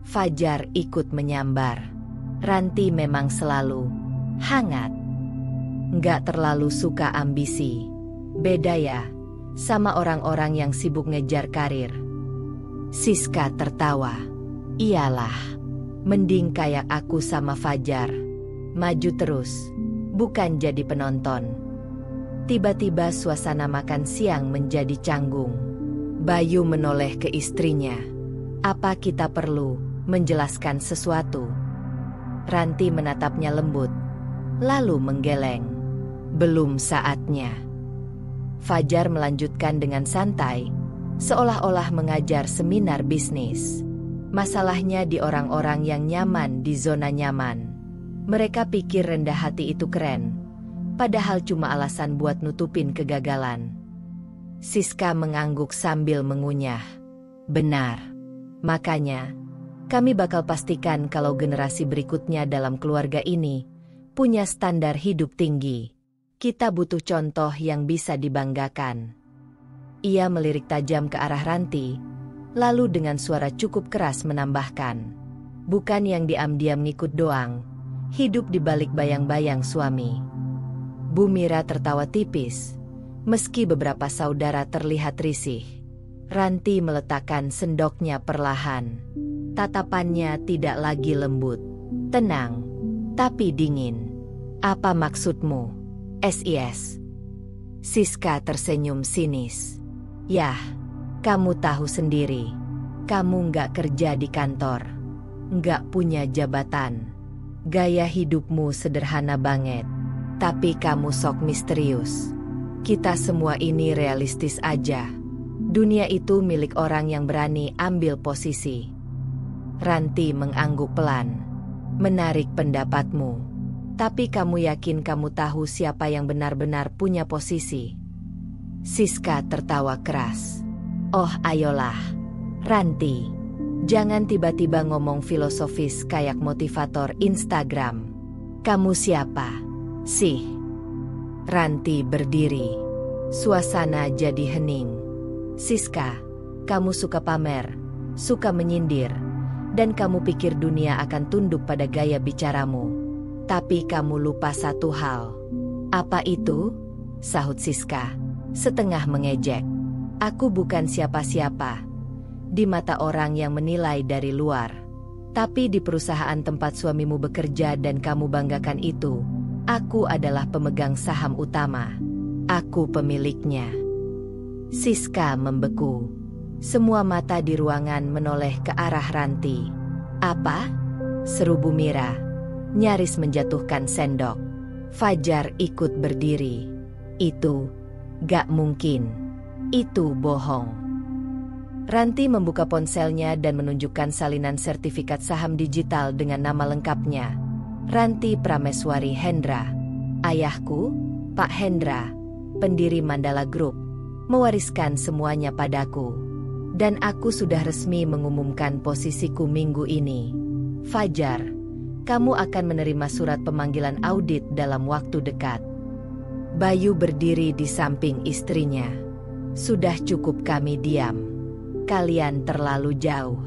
Fajar ikut menyambar. "Ranti memang selalu hangat. Nggak terlalu suka ambisi. Beda ya, sama orang-orang yang sibuk ngejar karir." Siska tertawa. "Iyalah, mending kayak aku sama Fajar. Maju terus, bukan jadi penonton." Tiba-tiba suasana makan siang menjadi canggung. Bayu menoleh ke istrinya. "Apa kita perlu menjelaskan sesuatu?" Ranti menatapnya lembut. lalu menggeleng. Belum saatnya. Fajar melanjutkan dengan santai, seolah-olah mengajar seminar bisnis. Masalahnya di orang-orang yang nyaman di zona nyaman. Mereka pikir rendah hati itu keren, padahal cuma alasan buat nutupin kegagalan. Siska mengangguk sambil mengunyah. Benar. Makanya, kami bakal pastikan kalau generasi berikutnya dalam keluarga ini punya standar hidup tinggi. Kita butuh contoh yang bisa dibanggakan. Ia melirik tajam ke arah Ranti, lalu dengan suara cukup keras menambahkan. Bukan yang diam-diam ngikut doang, hidup di balik bayang-bayang suami. Bu Mira tertawa tipis, meski beberapa saudara terlihat risih. Ranti meletakkan sendoknya perlahan. Tatapannya tidak lagi lembut, tenang, tapi dingin. Apa maksudmu, SIS? Siska tersenyum sinis. Yah, kamu tahu sendiri. Kamu nggak kerja di kantor, nggak punya jabatan. Gaya hidupmu sederhana banget, tapi kamu sok misterius. Kita semua ini realistis aja. Dunia itu milik orang yang berani ambil posisi. Ranti mengangguk pelan. Menarik pendapatmu. Tapi kamu yakin kamu tahu siapa yang benar-benar punya posisi? Siska tertawa keras. Oh ayolah, Ranti. Jangan tiba-tiba ngomong filosofis kayak motivator Instagram. Kamu siapa sih? Ranti berdiri. Suasana jadi hening. Siska, kamu suka pamer, suka menyindir, dan kamu pikir dunia akan tunduk pada gaya bicaramu. Tapi kamu lupa satu hal. Apa itu? Sahut Siska, setengah mengejek. Aku bukan siapa-siapa di mata orang yang menilai dari luar. Tapi di perusahaan tempat suamimu bekerja dan kamu banggakan itu, aku adalah pemegang saham utama. Aku pemiliknya. Siska membeku. Semua mata di ruangan menoleh ke arah Ranti. Apa? Seru Bu Mira, nyaris menjatuhkan sendok. Fajar ikut berdiri. Itu gak mungkin. Itu bohong. Ranti membuka ponselnya dan menunjukkan salinan sertifikat saham digital dengan nama lengkapnya. Ranti Prameswari Hendra. Ayahku, Pak Hendra, pendiri Mandala Group, mewariskan semuanya padaku. Dan aku sudah resmi mengumumkan posisiku minggu ini. Fajar, kamu akan menerima surat pemanggilan audit dalam waktu dekat. Bayu berdiri di samping istrinya. Sudah cukup kami diam. Kalian terlalu jauh.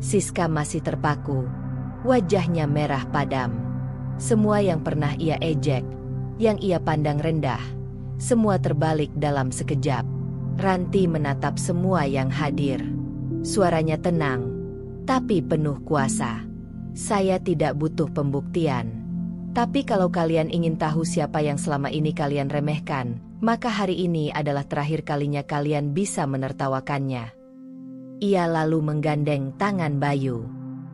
Siska masih terpaku. Wajahnya merah padam. Semua yang pernah ia ejek, yang ia pandang rendah, semua terbalik dalam sekejap. Ranti menatap semua yang hadir. Suaranya tenang, tapi penuh kuasa. Saya tidak butuh pembuktian. Tapi kalau kalian ingin tahu siapa yang selama ini kalian remehkan, maka hari ini adalah terakhir kalinya kalian bisa menertawakannya. Ia lalu menggandeng tangan Bayu.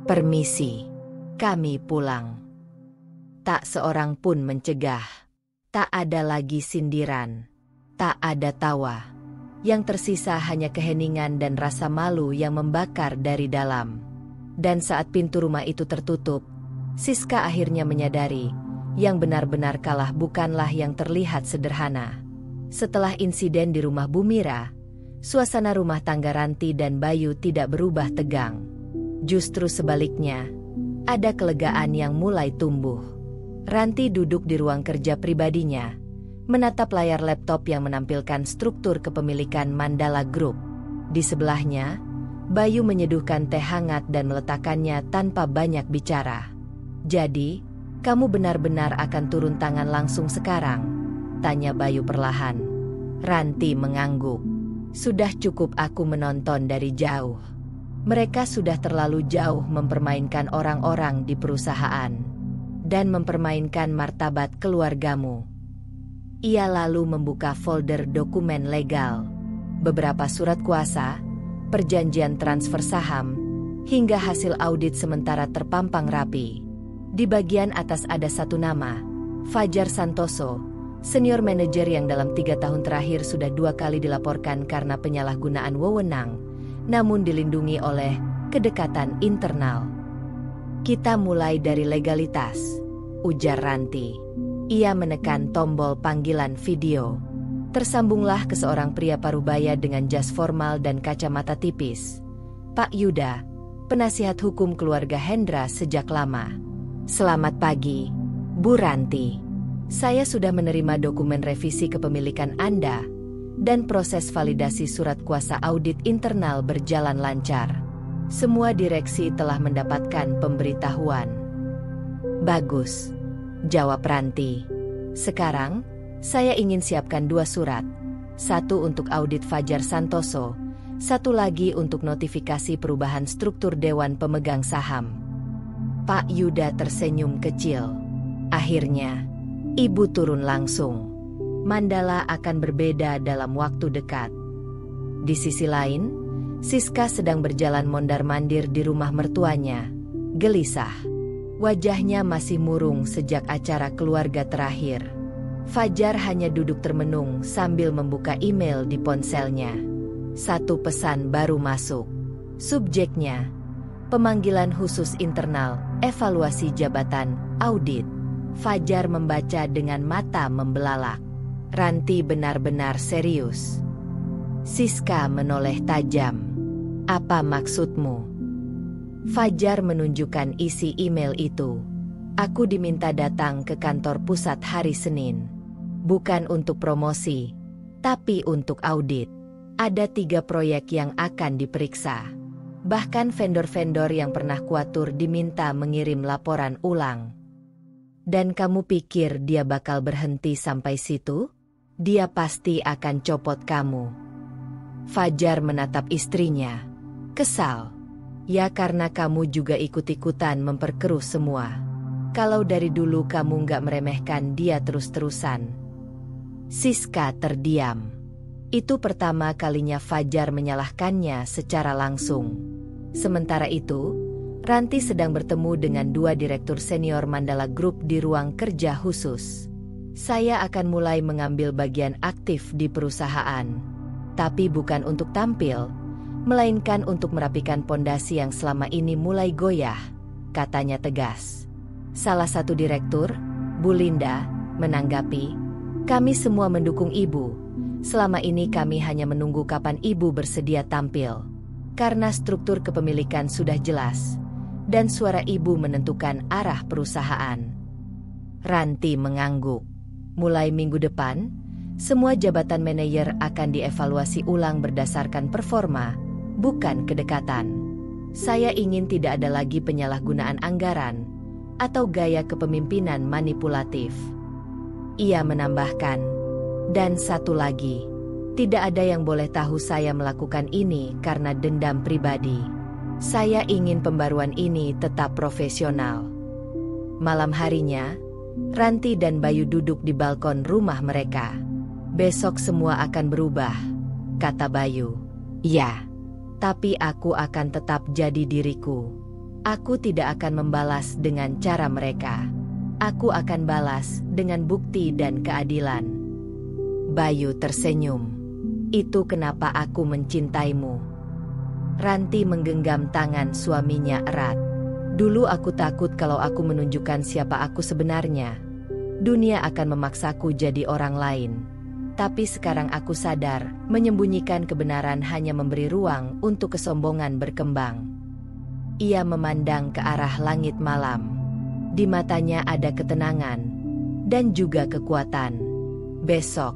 Permisi, kami pulang. Tak seorang pun mencegah. Tak ada lagi sindiran. Tak ada tawa. Yang tersisa hanya keheningan dan rasa malu yang membakar dari dalam. Dan saat pintu rumah itu tertutup, Siska akhirnya menyadari, yang benar-benar kalah bukanlah yang terlihat sederhana. Setelah insiden di rumah Bu Mira, suasana rumah tangga Ranti dan Bayu tidak berubah tegang. Justru sebaliknya, ada kelegaan yang mulai tumbuh. Ranti duduk di ruang kerja pribadinya, menatap layar laptop yang menampilkan struktur kepemilikan Mandala Group. Di sebelahnya, Bayu menyeduhkan teh hangat dan meletakkannya tanpa banyak bicara. Jadi, kamu benar-benar akan turun tangan langsung sekarang? Tanya Bayu perlahan. Ranti mengangguk. Sudah cukup aku menonton dari jauh. Mereka sudah terlalu jauh mempermainkan orang-orang di perusahaan. Dan mempermainkan martabat keluargamu. Ia lalu membuka folder dokumen legal. Beberapa surat kuasa, perjanjian transfer saham, hingga hasil audit sementara terpampang rapi. Di bagian atas ada satu nama, Fajar Santoso, senior manajer yang dalam 3 tahun terakhir sudah 2 kali dilaporkan karena penyalahgunaan wewenang, namun dilindungi oleh kedekatan internal. Kita mulai dari legalitas, ujar Ranti. Ia menekan tombol panggilan video. Tersambunglah ke seorang pria parubaya dengan jas formal dan kacamata tipis. Pak Yuda, penasihat hukum keluarga Hendra sejak lama. Selamat pagi, Bu Ranti. Saya sudah menerima dokumen revisi kepemilikan Anda, dan proses validasi surat kuasa audit internal berjalan lancar. Semua direksi telah mendapatkan pemberitahuan. Bagus, jawab Ranti. Sekarang, saya ingin siapkan 2 surat. 1 untuk audit Fajar Santoso, 1 lagi untuk notifikasi perubahan struktur Dewan Pemegang Saham. Pak Yuda tersenyum kecil. Akhirnya, Ibu turun langsung. Mandala akan berbeda dalam waktu dekat. Di sisi lain, Siska sedang berjalan mondar-mandir di rumah mertuanya. Gelisah. Wajahnya masih murung sejak acara keluarga terakhir. Fajar hanya duduk termenung sambil membuka email di ponselnya. 1 pesan baru masuk. Subjeknya, pemanggilan khusus internal, evaluasi jabatan, audit. Fajar membaca dengan mata membelalak. Ranti benar-benar serius. Siska menoleh tajam. Apa maksudmu? Fajar menunjukkan isi email itu. Aku diminta datang ke kantor pusat hari Senin. Bukan untuk promosi, tapi untuk audit. Ada 3 proyek yang akan diperiksa. Bahkan vendor-vendor yang pernah kuatur diminta mengirim laporan ulang. Dan kamu pikir dia bakal berhenti sampai situ? Dia pasti akan copot kamu. Fajar menatap istrinya. Kesal. Ya karena kamu juga ikut-ikutan memperkeruh semua. Kalau dari dulu kamu nggak meremehkan dia terus-terusan. Siska terdiam. Itu pertama kalinya Fajar menyalahkannya secara langsung. Sementara itu, Ranti sedang bertemu dengan 2 direktur senior Mandala Group di ruang kerja khusus. Saya akan mulai mengambil bagian aktif di perusahaan. Tapi bukan untuk tampil, melainkan untuk merapikan pondasi yang selama ini mulai goyah, katanya tegas. Salah satu direktur, Bu Linda, menanggapi, kami semua mendukung Ibu. Selama ini kami hanya menunggu kapan Ibu bersedia tampil. Karena struktur kepemilikan sudah jelas, dan suara Ibu menentukan arah perusahaan. Ranti mengangguk. Mulai minggu depan, semua jabatan manajer akan dievaluasi ulang berdasarkan performa, bukan kedekatan. Saya ingin tidak ada lagi penyalahgunaan anggaran atau gaya kepemimpinan manipulatif. Ia menambahkan, dan satu lagi, tidak ada yang boleh tahu saya melakukan ini karena dendam pribadi. Saya ingin pembaruan ini tetap profesional. Malam harinya, Ranti dan Bayu duduk di balkon rumah mereka. Besok semua akan berubah, kata Bayu. Ya. Tapi aku akan tetap jadi diriku. Aku tidak akan membalas dengan cara mereka. Aku akan balas dengan bukti dan keadilan. Bayu tersenyum. Itu kenapa aku mencintaimu. Ranti menggenggam tangan suaminya erat. Dulu aku takut kalau aku menunjukkan siapa aku sebenarnya. Dunia akan memaksaku jadi orang lain. Tapi sekarang aku sadar, menyembunyikan kebenaran hanya memberi ruang untuk kesombongan berkembang. Ia memandang ke arah langit malam. Di matanya ada ketenangan, dan juga kekuatan. Besok,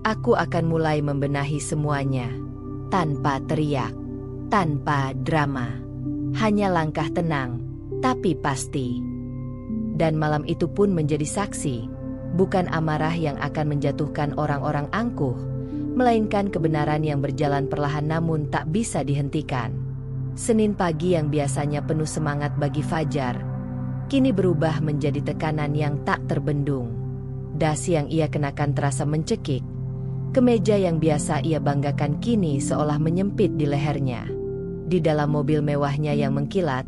aku akan mulai membenahi semuanya. Tanpa teriak, tanpa drama. Hanya langkah tenang, tapi pasti. Dan malam itu pun menjadi saksi. Bukan amarah yang akan menjatuhkan orang-orang angkuh, melainkan kebenaran yang berjalan perlahan namun tak bisa dihentikan. Senin pagi yang biasanya penuh semangat bagi Fajar, kini berubah menjadi tekanan yang tak terbendung. Dasi yang ia kenakan terasa mencekik. Kemeja yang biasa ia banggakan kini seolah menyempit di lehernya. Di dalam mobil mewahnya yang mengkilat,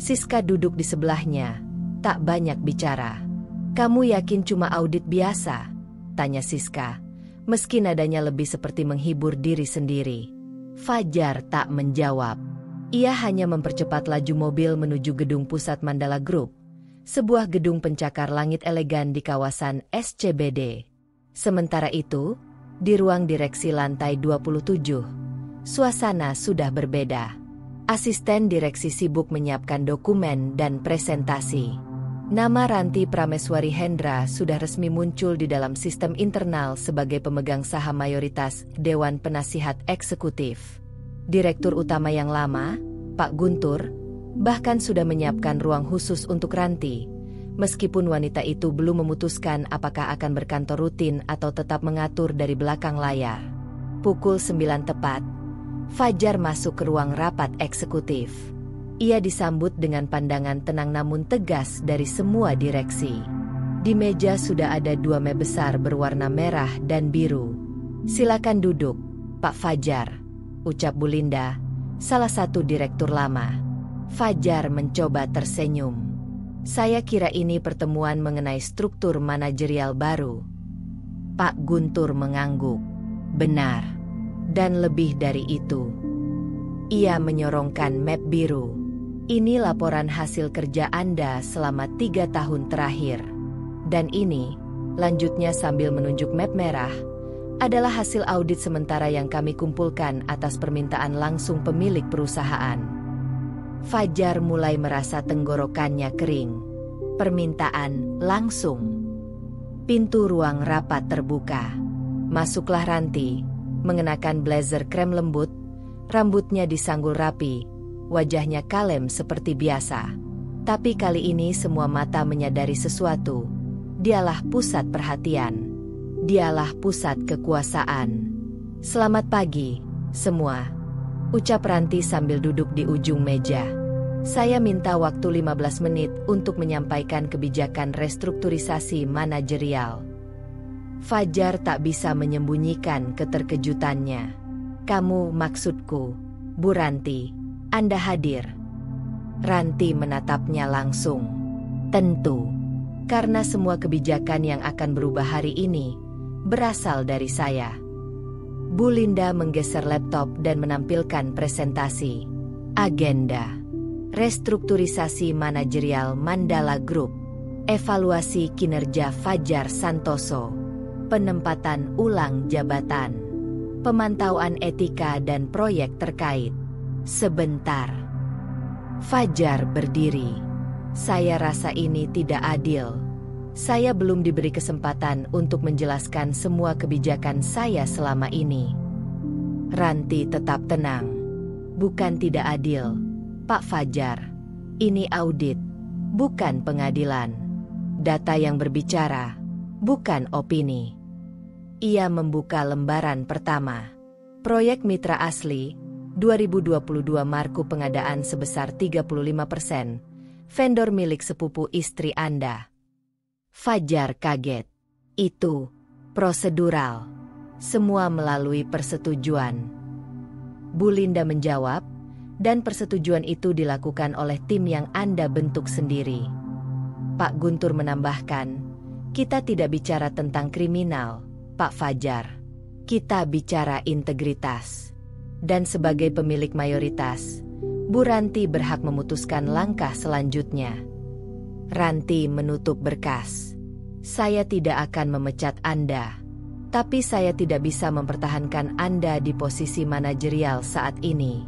Siska duduk di sebelahnya, tak banyak bicara. Kamu yakin cuma audit biasa? Tanya Siska, meski nadanya lebih seperti menghibur diri sendiri. Fajar tak menjawab. Ia hanya mempercepat laju mobil menuju gedung pusat Mandala Group, sebuah gedung pencakar langit elegan di kawasan SCBD. Sementara itu, di ruang direksi lantai 27, suasana sudah berbeda. Asisten direksi sibuk menyiapkan dokumen dan presentasi. Nama Ranti Prameswari Hendra sudah resmi muncul di dalam sistem internal sebagai pemegang saham mayoritas Dewan Penasihat Eksekutif. Direktur utama yang lama, Pak Guntur, bahkan sudah menyiapkan ruang khusus untuk Ranti, meskipun wanita itu belum memutuskan apakah akan berkantor rutin atau tetap mengatur dari belakang layar. Pukul 9 tepat, Fajar masuk ke ruang rapat eksekutif. Ia disambut dengan pandangan tenang namun tegas dari semua direksi. Di meja sudah ada 2 mie besar berwarna merah dan biru. "Silakan duduk, Pak Fajar," ucap Bu Linda, salah satu direktur lama. Fajar mencoba tersenyum. "Saya kira ini pertemuan mengenai struktur manajerial baru." Pak Guntur mengangguk. "Benar. Dan lebih dari itu." Ia menyorongkan map biru. "Ini laporan hasil kerja Anda selama 3 tahun terakhir. Dan ini," lanjutnya sambil menunjuk map merah, "adalah hasil audit sementara yang kami kumpulkan atas permintaan langsung pemilik perusahaan." Fajar mulai merasa tenggorokannya kering. Permintaan langsung. Pintu ruang rapat terbuka. Masuklah Ranti, mengenakan blazer krem lembut, rambutnya disanggul rapi, wajahnya kalem seperti biasa. Tapi kali ini semua mata menyadari sesuatu. Dialah pusat perhatian. Dialah pusat kekuasaan. "Selamat pagi, semua," ucap Ranti sambil duduk di ujung meja. "Saya minta waktu 15 menit untuk menyampaikan kebijakan restrukturisasi manajerial." Fajar tak bisa menyembunyikan keterkejutannya. "Kamu maksudku, Bu Ranti, Anda hadir?" Ranti menatapnya langsung. "Tentu, karena semua kebijakan yang akan berubah hari ini berasal dari saya." Bu Linda menggeser laptop dan menampilkan presentasi. Agenda restrukturisasi manajerial Mandala Group, evaluasi kinerja Fajar Santoso, penempatan ulang jabatan, pemantauan etika dan proyek terkait. Sebentar. Fajar berdiri. "Saya rasa ini tidak adil. Saya belum diberi kesempatan untuk menjelaskan semua kebijakan saya selama ini." Ranti tetap tenang. "Bukan tidak adil, Pak Fajar. Ini audit, bukan pengadilan. Data yang berbicara, bukan opini." Ia membuka lembaran pertama. Proyek Mitra Asli 2022 marku pengadaan sebesar 35%, vendor milik sepupu istri Anda. Fajar kaget. "Itu prosedural. Semua melalui persetujuan." Bu Linda menjawab, "Dan persetujuan itu dilakukan oleh tim yang Anda bentuk sendiri." Pak Guntur menambahkan, "Kita tidak bicara tentang kriminal, Pak Fajar. Kita bicara integritas. Dan sebagai pemilik mayoritas, Bu Ranti berhak memutuskan langkah selanjutnya." Ranti menutup berkas. "Saya tidak akan memecat Anda. Tapi saya tidak bisa mempertahankan Anda di posisi manajerial saat ini.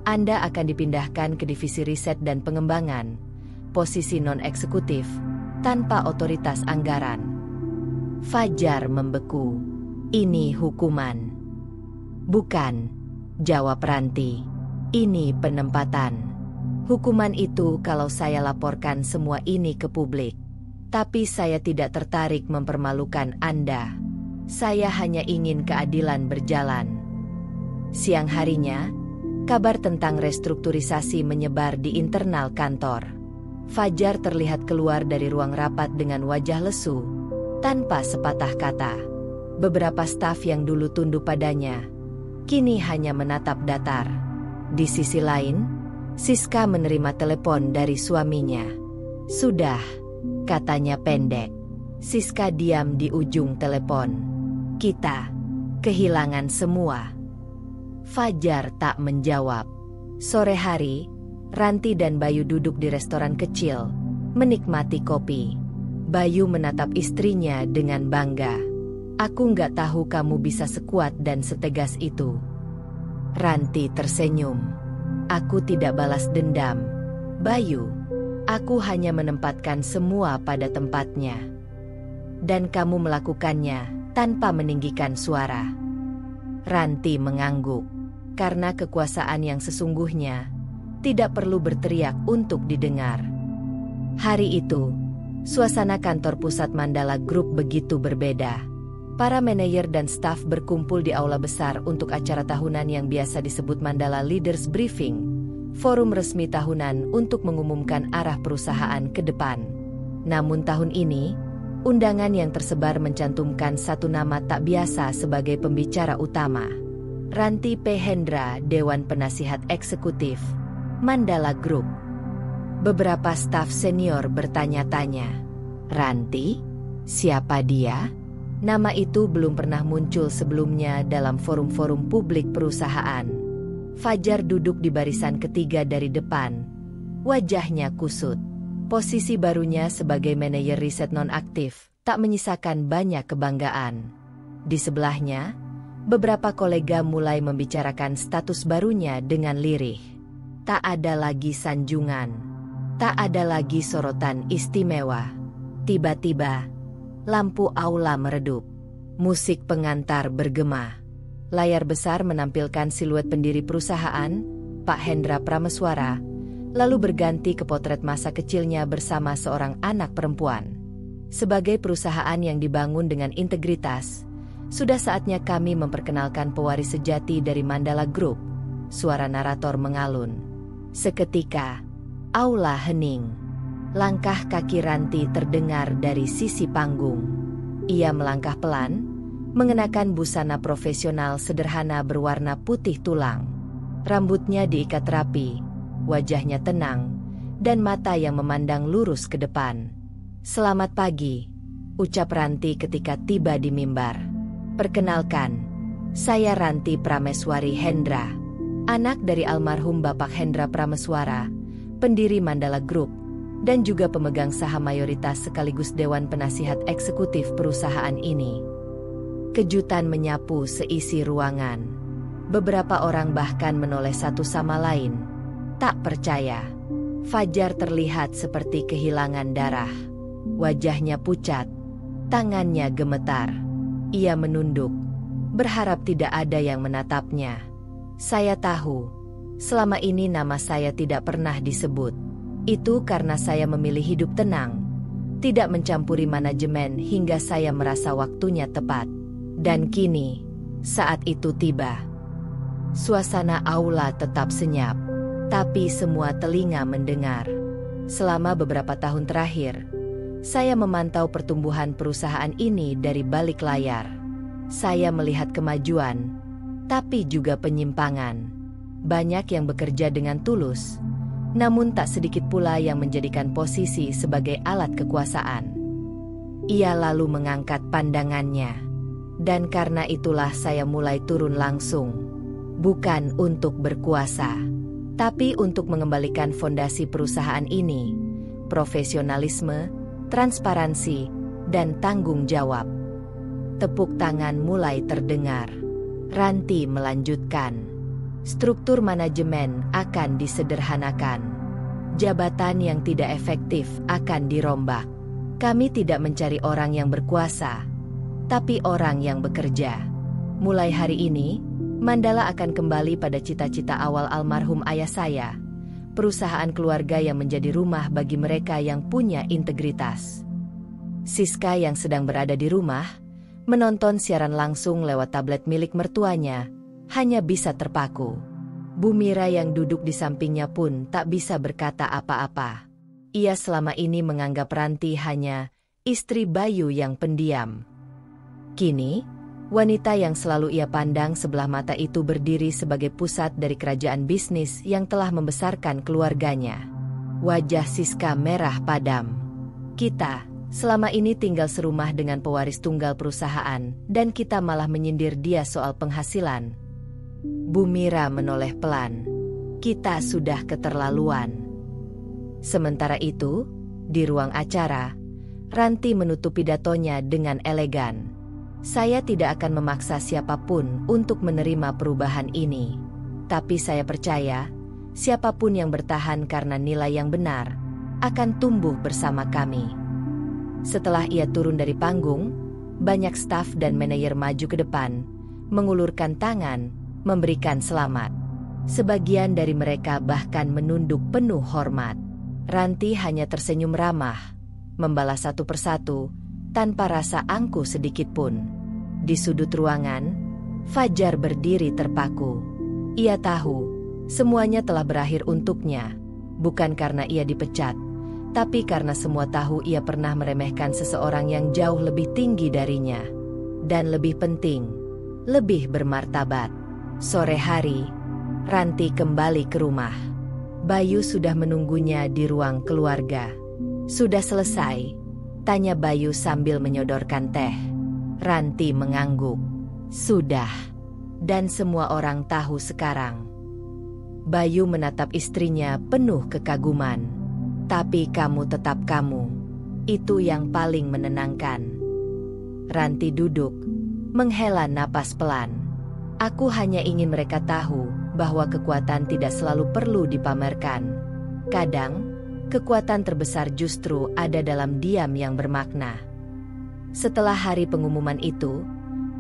Anda akan dipindahkan ke divisi riset dan pengembangan, posisi non-eksekutif, tanpa otoritas anggaran." Fajar membeku. "Ini hukuman." "Bukan," jawab Ranti. "Ini penempatan. Hukuman itu kalau saya laporkan semua ini ke publik. Tapi saya tidak tertarik mempermalukan Anda. Saya hanya ingin keadilan berjalan." Siang harinya, kabar tentang restrukturisasi menyebar di internal kantor. Fajar terlihat keluar dari ruang rapat dengan wajah lesu, tanpa sepatah kata. Beberapa staf yang dulu tunduk padanya kini hanya menatap datar. Di sisi lain, Siska menerima telepon dari suaminya. "Sudah," katanya pendek. Siska diam di ujung telepon. Kita kehilangan semua. Fajar tak menjawab. Sore hari, Ranti dan Bayu duduk di restoran kecil, menikmati kopi. Bayu menatap istrinya dengan bangga. Aku nggak tahu kamu bisa sekuat dan setegas itu. Ranti tersenyum. Aku tidak balas dendam, Bayu. Aku hanya menempatkan semua pada tempatnya. Dan kamu melakukannya tanpa meninggikan suara. Ranti mengangguk. Karena kekuasaan yang sesungguhnya tidak perlu berteriak untuk didengar. Hari itu, suasana kantor pusat Mandala Group begitu berbeda. Para manajer dan staf berkumpul di aula besar untuk acara tahunan yang biasa disebut Mandala Leaders Briefing, forum resmi tahunan untuk mengumumkan arah perusahaan ke depan. Namun tahun ini, undangan yang tersebar mencantumkan satu nama tak biasa sebagai pembicara utama. Ranti P. Hendra, Dewan Penasihat Eksekutif, Mandala Group. Beberapa staf senior bertanya-tanya, Ranti? Siapa dia? Nama itu belum pernah muncul sebelumnya dalam forum-forum publik perusahaan. Fajar duduk di barisan ketiga dari depan. Wajahnya kusut. Posisi barunya sebagai manajer riset nonaktif tak menyisakan banyak kebanggaan. Di sebelahnya, beberapa kolega mulai membicarakan status barunya dengan lirih. Tak ada lagi sanjungan. Tak ada lagi sorotan istimewa. Tiba-tiba, lampu aula meredup. Musik pengantar bergema. Layar besar menampilkan siluet pendiri perusahaan, Pak Hendra Prameswara, lalu berganti ke potret masa kecilnya bersama seorang anak perempuan. Sebagai perusahaan yang dibangun dengan integritas, sudah saatnya kami memperkenalkan pewaris sejati dari Mandala Group. Suara narator mengalun. Seketika, aula hening. Langkah kaki Ranti terdengar dari sisi panggung. Ia melangkah pelan, mengenakan busana profesional sederhana berwarna putih tulang. Rambutnya diikat rapi, wajahnya tenang, dan mata yang memandang lurus ke depan. Selamat pagi, ucap Ranti ketika tiba di mimbar. Perkenalkan, saya Ranti Prameswari Hendra, anak dari almarhum Bapak Hendra Prameswara, pendiri Mandala Group, dan juga pemegang saham mayoritas sekaligus Dewan Penasihat Eksekutif perusahaan ini. Kejutan menyapu seisi ruangan. Beberapa orang bahkan menoleh satu sama lain. Tak percaya. Fajar terlihat seperti kehilangan darah. Wajahnya pucat, tangannya gemetar. Ia menunduk, berharap tidak ada yang menatapnya. Saya tahu, selama ini nama saya tidak pernah disebut. Itu karena saya memilih hidup tenang, tidak mencampuri manajemen hingga saya merasa waktunya tepat. Dan kini, saat itu tiba. Suasana aula tetap senyap, tapi semua telinga mendengar. Selama beberapa tahun terakhir, saya memantau pertumbuhan perusahaan ini dari balik layar. Saya melihat kemajuan, tapi juga penyimpangan. Banyak yang bekerja dengan tulus, namun tak sedikit pula yang menjadikan posisi sebagai alat kekuasaan. Ia lalu mengangkat pandangannya. Dan karena itulah saya mulai turun langsung. Bukan untuk berkuasa, tapi untuk mengembalikan fondasi perusahaan ini. Profesionalisme, transparansi, dan tanggung jawab. Tepuk tangan mulai terdengar. Ranti melanjutkan. Struktur manajemen akan disederhanakan. Jabatan yang tidak efektif akan dirombak. Kami tidak mencari orang yang berkuasa, tapi orang yang bekerja. Mulai hari ini, Mandala akan kembali pada cita-cita awal almarhum ayah saya. Perusahaan keluarga yang menjadi rumah bagi mereka yang punya integritas. Siska yang sedang berada di rumah, menonton siaran langsung lewat tablet milik mertuanya, hanya bisa terpaku. Bu Mira yang duduk di sampingnya pun tak bisa berkata apa-apa. Ia selama ini menganggap Ranti hanya istri Bayu yang pendiam. Kini, wanita yang selalu ia pandang sebelah mata itu berdiri sebagai pusat dari kerajaan bisnis yang telah membesarkan keluarganya. Wajah Siska merah padam. Kita Selama ini tinggal serumah dengan pewaris tunggal perusahaan, dan kita malah menyindir dia soal penghasilan. Bu Mira menoleh pelan. Kita sudah keterlaluan. Sementara itu, di ruang acara, Ranti menutup pidatonya dengan elegan. Saya tidak akan memaksa siapapun untuk menerima perubahan ini. Tapi saya percaya, siapapun yang bertahan karena nilai yang benar, akan tumbuh bersama kami. Setelah ia turun dari panggung, banyak staf dan manajer maju ke depan, mengulurkan tangan, memberikan selamat. Sebagian dari mereka bahkan menunduk penuh hormat. Ranti hanya tersenyum ramah, membalas satu persatu, tanpa rasa angkuh sedikit pun. Di sudut ruangan, Fajar berdiri terpaku. Ia tahu, semuanya telah berakhir untuknya, bukan karena ia dipecat, tapi karena semua tahu ia pernah meremehkan seseorang yang jauh lebih tinggi darinya. Dan lebih penting, lebih bermartabat. Sore hari, Ranti kembali ke rumah. Bayu sudah menunggunya di ruang keluarga. "Sudah selesai?" tanya Bayu sambil menyodorkan teh. Ranti mengangguk. "Sudah. Dan semua orang tahu sekarang." Bayu menatap istrinya penuh kekaguman. "Tapi kamu tetap kamu. Itu yang paling menenangkan." Ranti duduk, menghela napas pelan. "Aku hanya ingin mereka tahu bahwa kekuatan tidak selalu perlu dipamerkan. Kadang, kekuatan terbesar justru ada dalam diam yang bermakna." Setelah hari pengumuman itu,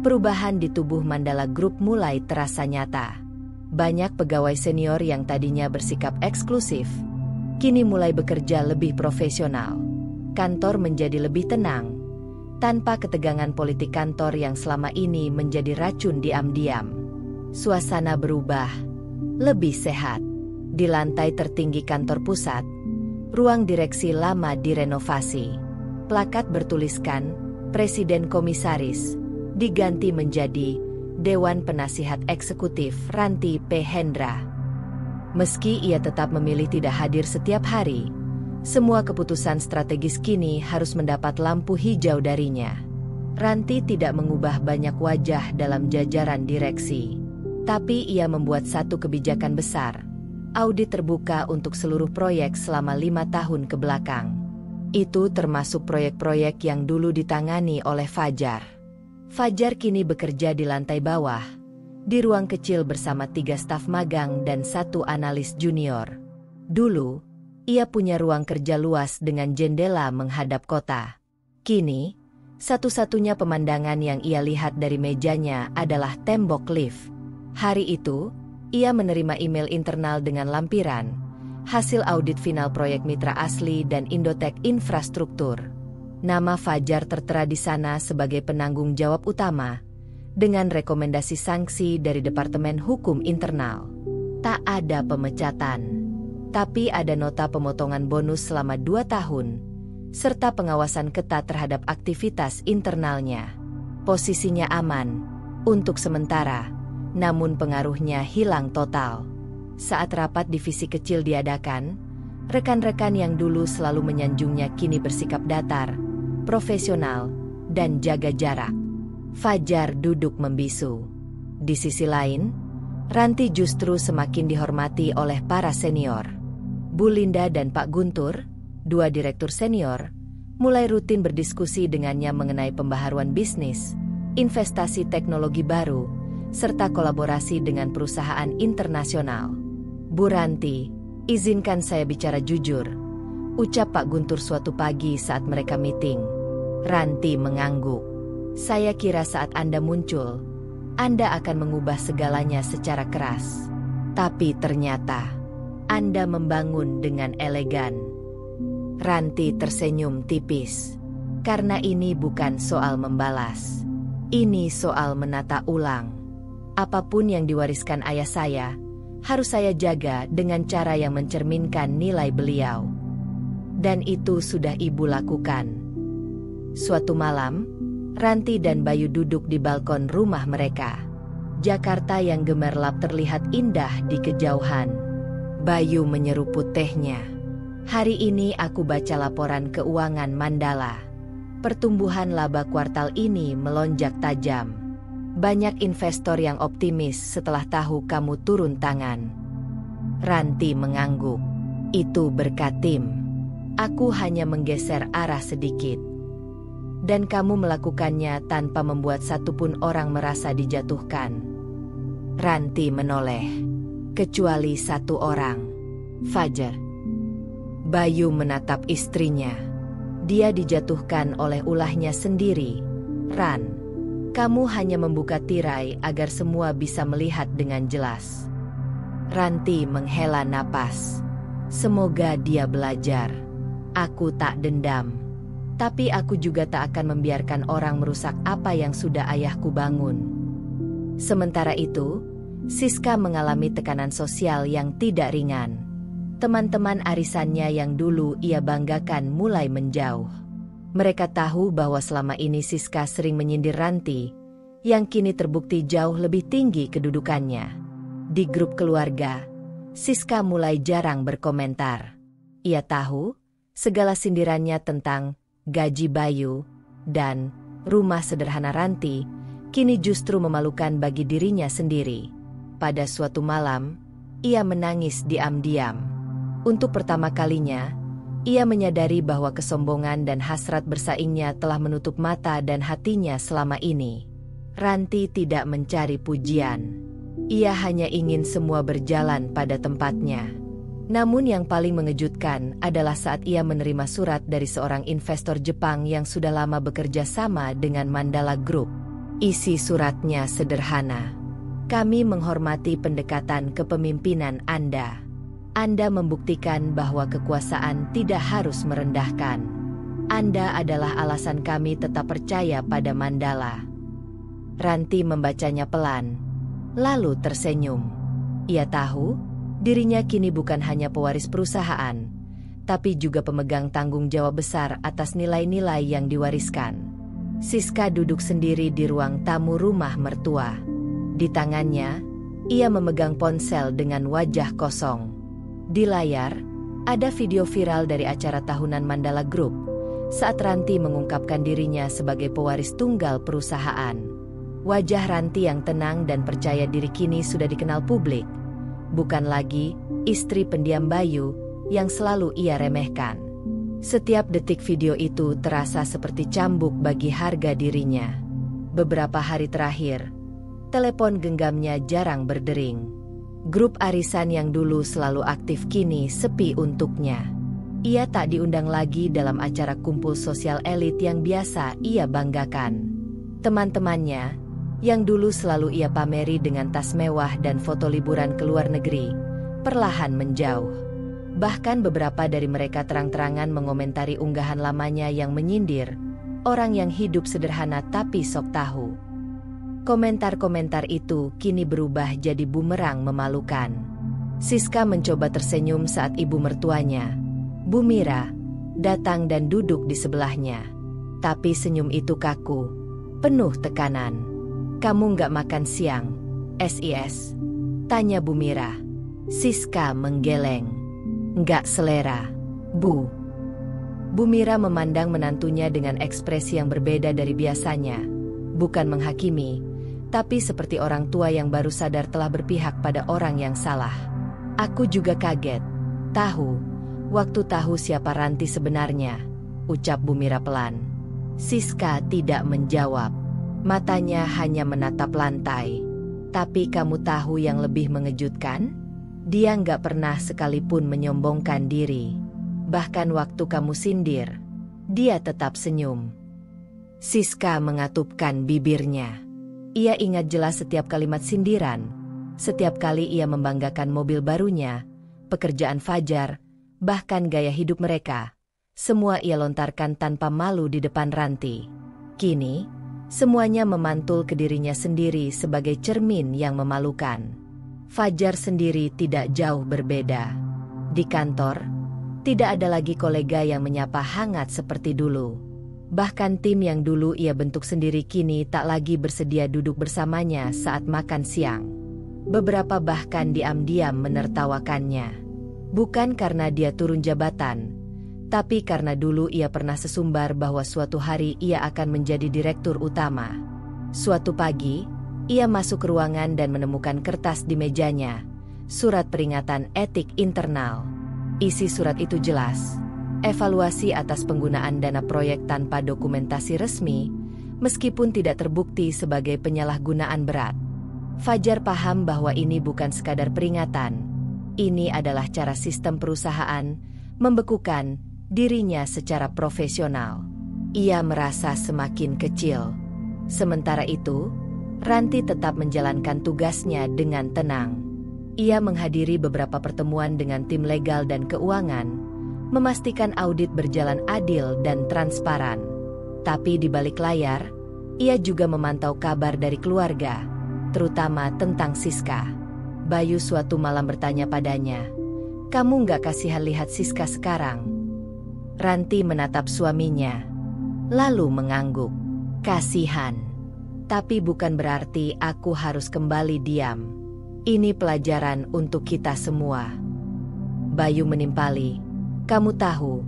perubahan di tubuh Mandala Group mulai terasa nyata. Banyak pegawai senior yang tadinya bersikap eksklusif, kini mulai bekerja lebih profesional. Kantor menjadi lebih tenang, tanpa ketegangan politik kantor yang selama ini menjadi racun diam-diam. Suasana berubah, lebih sehat. Di lantai tertinggi kantor pusat, ruang direksi lama direnovasi. Plakat bertuliskan, Presiden Komisaris, diganti menjadi Dewan Penasihat Eksekutif Ranti P. Hendra. Meski ia tetap memilih tidak hadir setiap hari, semua keputusan strategis kini harus mendapat lampu hijau darinya. Ranti tidak mengubah banyak wajah dalam jajaran direksi, tapi ia membuat satu kebijakan besar: audit terbuka untuk seluruh proyek selama 5 tahun ke belakang. Itu termasuk proyek-proyek yang dulu ditangani oleh Fajar. Fajar kini bekerja di lantai bawah, di ruang kecil bersama 3 staf magang dan 1 analis junior. Dulu, ia punya ruang kerja luas dengan jendela menghadap kota. Kini, satu-satunya pemandangan yang ia lihat dari mejanya adalah tembok lift. Hari itu, ia menerima email internal dengan lampiran, hasil audit final proyek Mitra Asli dan Indotech Infrastruktur. Nama Fajar tertera di sana sebagai penanggung jawab utama, dengan rekomendasi sanksi dari Departemen Hukum Internal. Tak ada pemecatan, tapi ada nota pemotongan bonus selama 2 tahun, serta pengawasan ketat terhadap aktivitas internalnya. Posisinya aman, untuk sementara, namun pengaruhnya hilang total. Saat rapat divisi kecil diadakan, rekan-rekan yang dulu selalu menyanjungnya kini bersikap datar, profesional, dan jaga jarak. Fajar duduk membisu. Di sisi lain, Ranti justru semakin dihormati oleh para senior. Bu Linda dan Pak Guntur, 2 direktur senior, mulai rutin berdiskusi dengannya mengenai pembaharuan bisnis, investasi teknologi baru, serta kolaborasi dengan perusahaan internasional. "Bu Ranti, izinkan saya bicara jujur," ucap Pak Guntur suatu pagi saat mereka meeting. Ranti mengangguk. "Saya kira saat Anda muncul, Anda akan mengubah segalanya secara keras. Tapi ternyata, Anda membangun dengan elegan." Ranti tersenyum tipis. "Karena ini bukan soal membalas. Ini soal menata ulang. Apapun yang diwariskan ayah saya, harus saya jaga dengan cara yang mencerminkan nilai beliau. Dan itu sudah Ibu lakukan." Suatu malam, Ranti dan Bayu duduk di balkon rumah mereka. Jakarta yang gemerlap terlihat indah di kejauhan. Bayu menyeruput tehnya. "Hari ini aku baca laporan keuangan Mandala. Pertumbuhan laba kuartal ini melonjak tajam. Banyak investor yang optimis setelah tahu kamu turun tangan. Ranti mengangguk. Itu berkat tim. Aku hanya menggeser arah sedikit. Dan kamu melakukannya tanpa membuat satupun orang merasa dijatuhkan. Ranti menoleh. Kecuali satu orang. Fajar. Bayu menatap istrinya. Dia dijatuhkan oleh ulahnya sendiri. Ran, kamu hanya membuka tirai agar semua bisa melihat dengan jelas. Ranti menghela napas. Semoga dia belajar. Aku tak dendam. Tapi aku juga tak akan membiarkan orang merusak apa yang sudah ayahku bangun. Sementara itu, Siska mengalami tekanan sosial yang tidak ringan. Teman-teman arisannya yang dulu ia banggakan mulai menjauh. Mereka tahu bahwa selama ini Siska sering menyindir Ranti, yang kini terbukti jauh lebih tinggi kedudukannya. Di grup keluarga, Siska mulai jarang berkomentar. Ia tahu segala sindirannya tentang gaji Bayu dan rumah sederhana Ranti kini justru memalukan bagi dirinya sendiri. Pada suatu malam, ia menangis diam-diam. Untuk pertama kalinya, ia menyadari bahwa kesombongan dan hasrat bersaingnya telah menutup mata dan hatinya selama ini. Ranti tidak mencari pujian. Ia hanya ingin semua berjalan pada tempatnya. Namun yang paling mengejutkan adalah saat ia menerima surat dari seorang investor Jepang yang sudah lama bekerja sama dengan Mandala Group. Isi suratnya sederhana. Kami menghormati pendekatan kepemimpinan Anda. Anda membuktikan bahwa kekuasaan tidak harus merendahkan. Anda adalah alasan kami tetap percaya pada Mandala. Ranti membacanya pelan, lalu tersenyum. Ia tahu dirinya kini bukan hanya pewaris perusahaan, tapi juga pemegang tanggung jawab besar atas nilai-nilai yang diwariskan. Siska duduk sendiri di ruang tamu rumah mertua. Di tangannya, ia memegang ponsel dengan wajah kosong. Di layar, ada video viral dari acara tahunan Mandala Group, saat Ranti mengungkapkan dirinya sebagai pewaris tunggal perusahaan. Wajah Ranti yang tenang dan percaya diri kini sudah dikenal publik. Bukan lagi istri pendiam Bayu yang selalu ia remehkan. Setiap detik video itu terasa seperti cambuk bagi harga dirinya. Beberapa hari terakhir, telepon genggamnya jarang berdering. Grup arisan yang dulu selalu aktif kini sepi untuknya. Ia tak diundang lagi dalam acara kumpul sosial elit yang biasa ia banggakan. Teman-temannya, yang dulu selalu ia pameri dengan tas mewah dan foto liburan ke luar negeri, perlahan menjauh. Bahkan beberapa dari mereka terang-terangan mengomentari unggahan lamanya yang menyindir orang yang hidup sederhana tapi sok tahu. Komentar-komentar itu kini berubah jadi bumerang memalukan. Siska mencoba tersenyum saat ibu mertuanya, Bu Mira, datang dan duduk di sebelahnya. Tapi senyum itu kaku, penuh tekanan. Kamu nggak makan siang, SIS? Tanya Bu Mira. Siska menggeleng. Nggak selera, Bu. Bu Mira memandang menantunya dengan ekspresi yang berbeda dari biasanya. Bukan menghakimi, tapi seperti orang tua yang baru sadar telah berpihak pada orang yang salah. Aku juga kaget. Waktu tahu siapa Ranti sebenarnya, ucap Bu Mira pelan. Siska tidak menjawab. Matanya hanya menatap lantai. Tapi kamu tahu yang lebih mengejutkan? Dia nggak pernah sekalipun menyombongkan diri. Bahkan waktu kamu sindir, dia tetap senyum. Siska mengatupkan bibirnya. Ia ingat jelas setiap kalimat sindiran. Setiap kali ia membanggakan mobil barunya, pekerjaan Fajar, bahkan gaya hidup mereka. Semua ia lontarkan tanpa malu di depan Ranti. Kini, semuanya memantul ke dirinya sendiri sebagai cermin yang memalukan. Fajar sendiri tidak jauh berbeda. Di kantor, tidak ada lagi kolega yang menyapa hangat seperti dulu. Bahkan tim yang dulu ia bentuk sendiri kini tak lagi bersedia duduk bersamanya saat makan siang. Beberapa bahkan diam-diam menertawakannya. Bukan karena dia turun jabatan, Tapi karena dulu ia pernah sesumbar bahwa suatu hari ia akan menjadi direktur utama. Suatu pagi, ia masuk ke ruangan dan menemukan kertas di mejanya, surat peringatan etik internal. Isi surat itu jelas, evaluasi atas penggunaan dana proyek tanpa dokumentasi resmi, meskipun tidak terbukti sebagai penyalahgunaan berat. Fajar paham bahwa ini bukan sekadar peringatan. Ini adalah cara sistem perusahaan membekukan dirinya secara profesional. Ia merasa semakin kecil. Sementara itu, Ranti tetap menjalankan tugasnya dengan tenang. Ia menghadiri beberapa pertemuan dengan tim legal dan keuangan, memastikan audit berjalan adil dan transparan. Tapi di balik layar, ia juga memantau kabar dari keluarga, terutama tentang Siska. Bayu suatu malam bertanya padanya, "Kamu nggak kasihan lihat Siska sekarang?" Ranti menatap suaminya, lalu mengangguk. "Kasihan. Tapi bukan berarti aku harus kembali diam. Ini pelajaran untuk kita semua." Bayu menimpali, "Kamu tahu,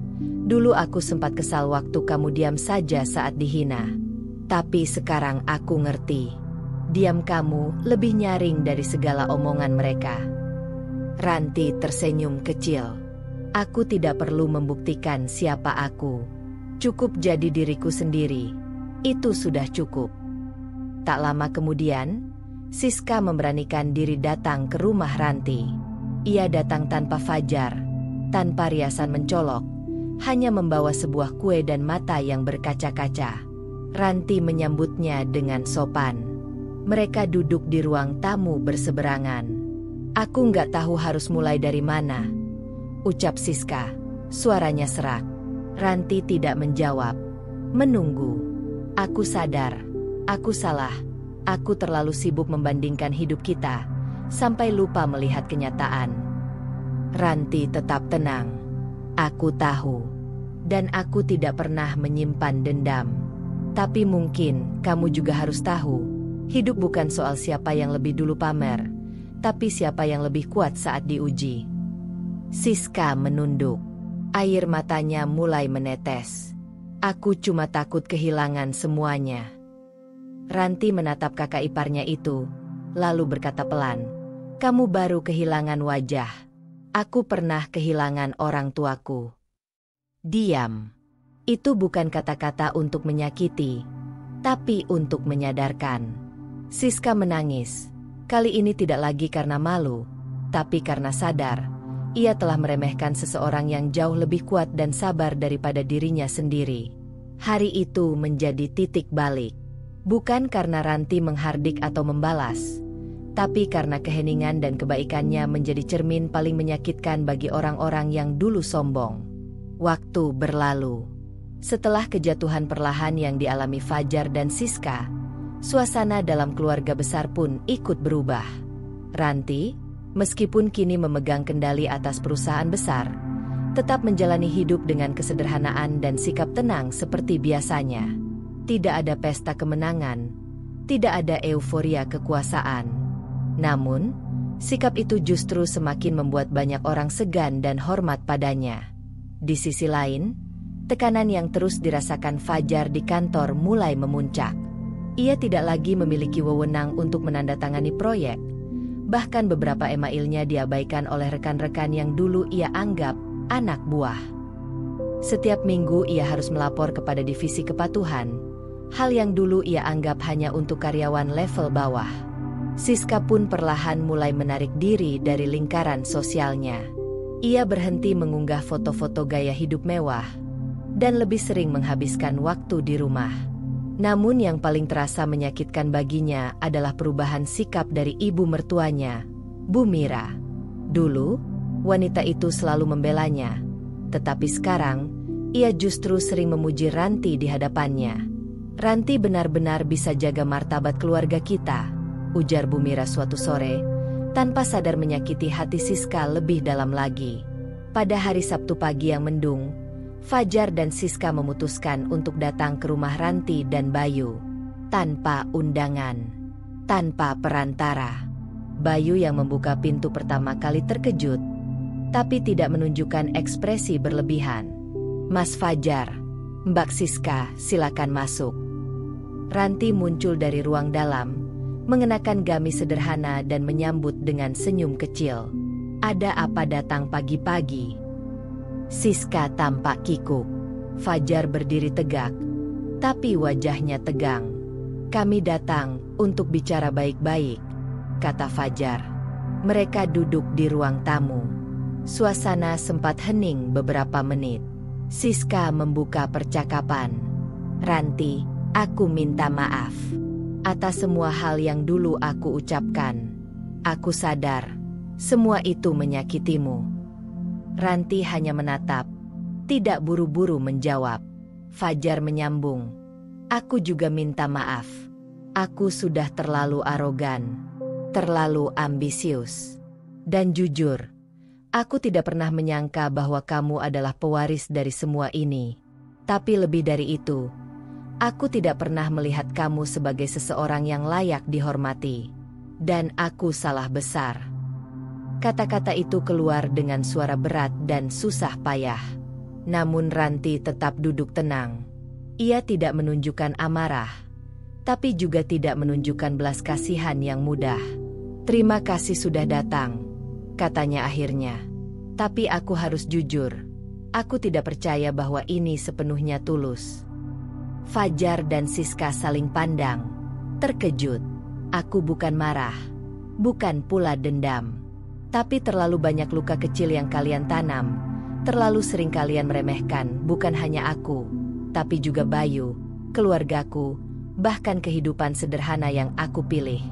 dulu aku sempat kesal waktu kamu diam saja saat dihina. Tapi sekarang aku ngerti. Diam kamu lebih nyaring dari segala omongan mereka." Ranti tersenyum kecil. "Aku tidak perlu membuktikan siapa aku. Cukup jadi diriku sendiri. Itu sudah cukup." Tak lama kemudian, Siska memberanikan diri datang ke rumah Ranti. Ia datang tanpa Fajar, tanpa riasan mencolok, hanya membawa sebuah kue dan mata yang berkaca-kaca. Ranti menyambutnya dengan sopan. Mereka duduk di ruang tamu berseberangan. "Aku nggak tahu harus mulai dari mana," ucap Siska, suaranya serak. Ranti tidak menjawab. Menunggu. "Aku sadar, aku salah. Aku terlalu sibuk membandingkan hidup kita, sampai lupa melihat kenyataan." Ranti tetap tenang. "Aku tahu. Dan aku tidak pernah menyimpan dendam. Tapi mungkin kamu juga harus tahu, hidup bukan soal siapa yang lebih dulu pamer, tapi siapa yang lebih kuat saat diuji." Siska menunduk. Air matanya mulai menetes. "Aku cuma takut kehilangan semuanya." Ranti menatap kakak iparnya itu, lalu berkata pelan, "Kamu baru kehilangan wajah. Aku pernah kehilangan orang tuaku." Diam. Itu bukan kata-kata untuk menyakiti, tapi untuk menyadarkan. Siska menangis. Kali ini tidak lagi karena malu, tapi karena sadar ia telah meremehkan seseorang yang jauh lebih kuat dan sabar daripada dirinya sendiri. Hari itu menjadi titik balik. Bukan karena Ranti menghardik atau membalas, tapi karena keheningan dan kebaikannya menjadi cermin paling menyakitkan bagi orang-orang yang dulu sombong. Waktu berlalu. Setelah kejatuhan perlahan yang dialami Fajar dan Siska, suasana dalam keluarga besar pun ikut berubah. Ranti, meskipun kini memegang kendali atas perusahaan besar, tetap menjalani hidup dengan kesederhanaan dan sikap tenang seperti biasanya. Tidak ada pesta kemenangan, tidak ada euforia kekuasaan. Namun, sikap itu justru semakin membuat banyak orang segan dan hormat padanya. Di sisi lain, tekanan yang terus dirasakan Fajar di kantor mulai memuncak. Ia tidak lagi memiliki wewenang untuk menandatangani proyek. Bahkan beberapa emailnya diabaikan oleh rekan-rekan yang dulu ia anggap anak buah. Setiap minggu ia harus melapor kepada divisi kepatuhan, hal yang dulu ia anggap hanya untuk karyawan level bawah. Siska pun perlahan mulai menarik diri dari lingkaran sosialnya. Ia berhenti mengunggah foto-foto gaya hidup mewah, dan lebih sering menghabiskan waktu di rumah. Namun yang paling terasa menyakitkan baginya adalah perubahan sikap dari ibu mertuanya, Bu Mira. Dulu, wanita itu selalu membelanya, tetapi sekarang, ia justru sering memuji Ranti di hadapannya. "Ranti benar-benar bisa jaga martabat keluarga kita," ujar Bu Mira suatu sore, tanpa sadar menyakiti hati Siska lebih dalam lagi. Pada hari Sabtu pagi yang mendung, Fajar dan Siska memutuskan untuk datang ke rumah Ranti dan Bayu. Tanpa undangan, tanpa perantara. Bayu yang membuka pintu pertama kali terkejut, tapi tidak menunjukkan ekspresi berlebihan. Mas Fajar, Mbak Siska, silakan masuk. Ranti muncul dari ruang dalam, mengenakan gamis sederhana dan menyambut dengan senyum kecil. Ada apa datang pagi-pagi? Siska tampak kikuk. Fajar berdiri tegak, tapi wajahnya tegang. Kami datang untuk bicara baik-baik, kata Fajar. Mereka duduk di ruang tamu. Suasana sempat hening beberapa menit. Siska membuka percakapan. Ranti, aku minta maaf atas semua hal yang dulu aku ucapkan. Aku sadar, semua itu menyakitimu. Ranti hanya menatap, tidak buru-buru menjawab. Fajar menyambung, aku juga minta maaf. Aku sudah terlalu arogan, terlalu ambisius. Dan jujur, aku tidak pernah menyangka bahwa kamu adalah pewaris dari semua ini. Tapi lebih dari itu, aku tidak pernah melihat kamu sebagai seseorang yang layak dihormati. Dan aku salah besar. Kata-kata itu keluar dengan suara berat dan susah payah. Namun Ranti tetap duduk tenang. Ia tidak menunjukkan amarah, tapi juga tidak menunjukkan belas kasihan yang mudah. Terima kasih sudah datang, katanya akhirnya. Tapi aku harus jujur, aku tidak percaya bahwa ini sepenuhnya tulus. Fajar dan Siska saling pandang, terkejut. Aku bukan marah, bukan pula dendam. Tapi terlalu banyak luka kecil yang kalian tanam, terlalu sering kalian meremehkan bukan hanya aku, tapi juga Bayu, keluargaku, bahkan kehidupan sederhana yang aku pilih.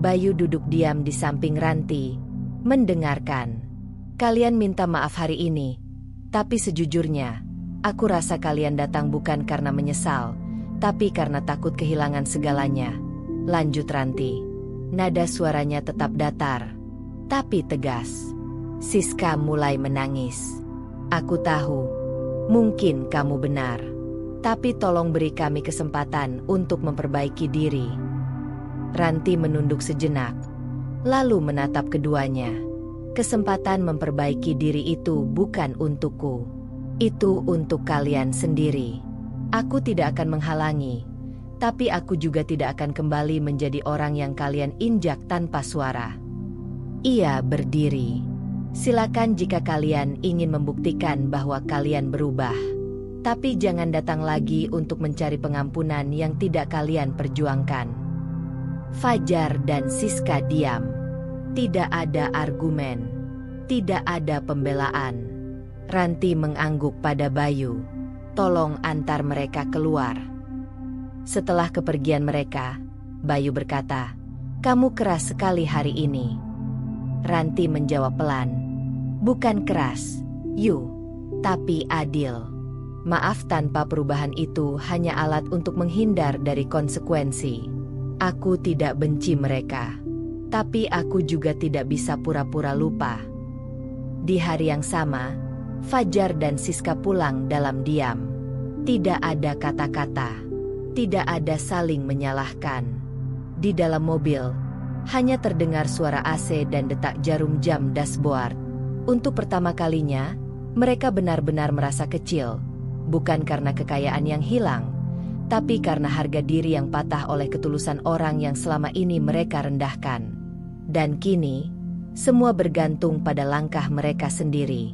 Bayu duduk diam di samping Ranti, mendengarkan. Kalian minta maaf hari ini, tapi sejujurnya, aku rasa kalian datang bukan karena menyesal, tapi karena takut kehilangan segalanya. Lanjut Ranti. Nada suaranya tetap datar, tapi tegas. Siska mulai menangis. Aku tahu, mungkin kamu benar. Tapi tolong beri kami kesempatan untuk memperbaiki diri. Ranti menunduk sejenak, lalu menatap keduanya. Kesempatan memperbaiki diri itu bukan untukku. Itu untuk kalian sendiri. Aku tidak akan menghalangi, tapi aku juga tidak akan kembali menjadi orang yang kalian injak tanpa suara. Ia berdiri. Silakan jika kalian ingin membuktikan bahwa kalian berubah. Tapi jangan datang lagi untuk mencari pengampunan yang tidak kalian perjuangkan. Fajar dan Siska diam. Tidak ada argumen. Tidak ada pembelaan. Ranti mengangguk pada Bayu. Tolong antar mereka keluar. Setelah kepergian mereka, Bayu berkata, kamu keras sekali hari ini. Ranti menjawab pelan. Bukan keras, Yu, tapi adil. Maaf tanpa perubahan itu hanya alat untuk menghindar dari konsekuensi. Aku tidak benci mereka, tapi aku juga tidak bisa pura-pura lupa. Di hari yang sama, Fajar dan Siska pulang dalam diam. Tidak ada kata-kata, tidak ada saling menyalahkan. Di dalam mobil, hanya terdengar suara AC dan detak jarum jam dashboard. Untuk pertama kalinya, mereka benar-benar merasa kecil. Bukan karena kekayaan yang hilang, tapi karena harga diri yang patah oleh ketulusan orang yang selama ini mereka rendahkan. Dan kini, semua bergantung pada langkah mereka sendiri.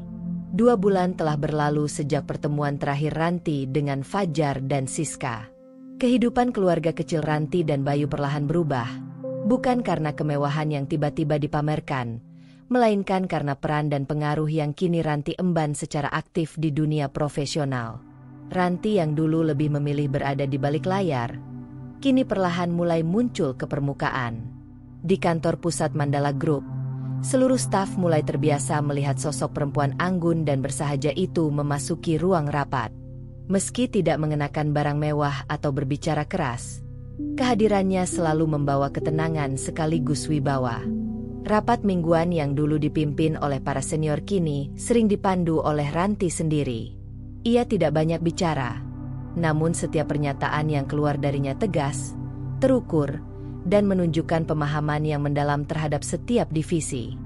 2 bulan telah berlalu sejak pertemuan terakhir Ranti dengan Fajar dan Siska. Kehidupan keluarga kecil Ranti dan Bayu perlahan berubah, bukan karena kemewahan yang tiba-tiba dipamerkan, melainkan karena peran dan pengaruh yang kini Ranti emban secara aktif di dunia profesional. Ranti yang dulu lebih memilih berada di balik layar, kini perlahan mulai muncul ke permukaan. Di kantor pusat Mandala Group, seluruh staf mulai terbiasa melihat sosok perempuan anggun dan bersahaja itu memasuki ruang rapat. Meski tidak mengenakan barang mewah atau berbicara keras, kehadirannya selalu membawa ketenangan sekaligus wibawa. Rapat mingguan yang dulu dipimpin oleh para senior kini sering dipandu oleh Ranti sendiri. Ia tidak banyak bicara, namun setiap pernyataan yang keluar darinya tegas, terukur, dan menunjukkan pemahaman yang mendalam terhadap setiap divisi.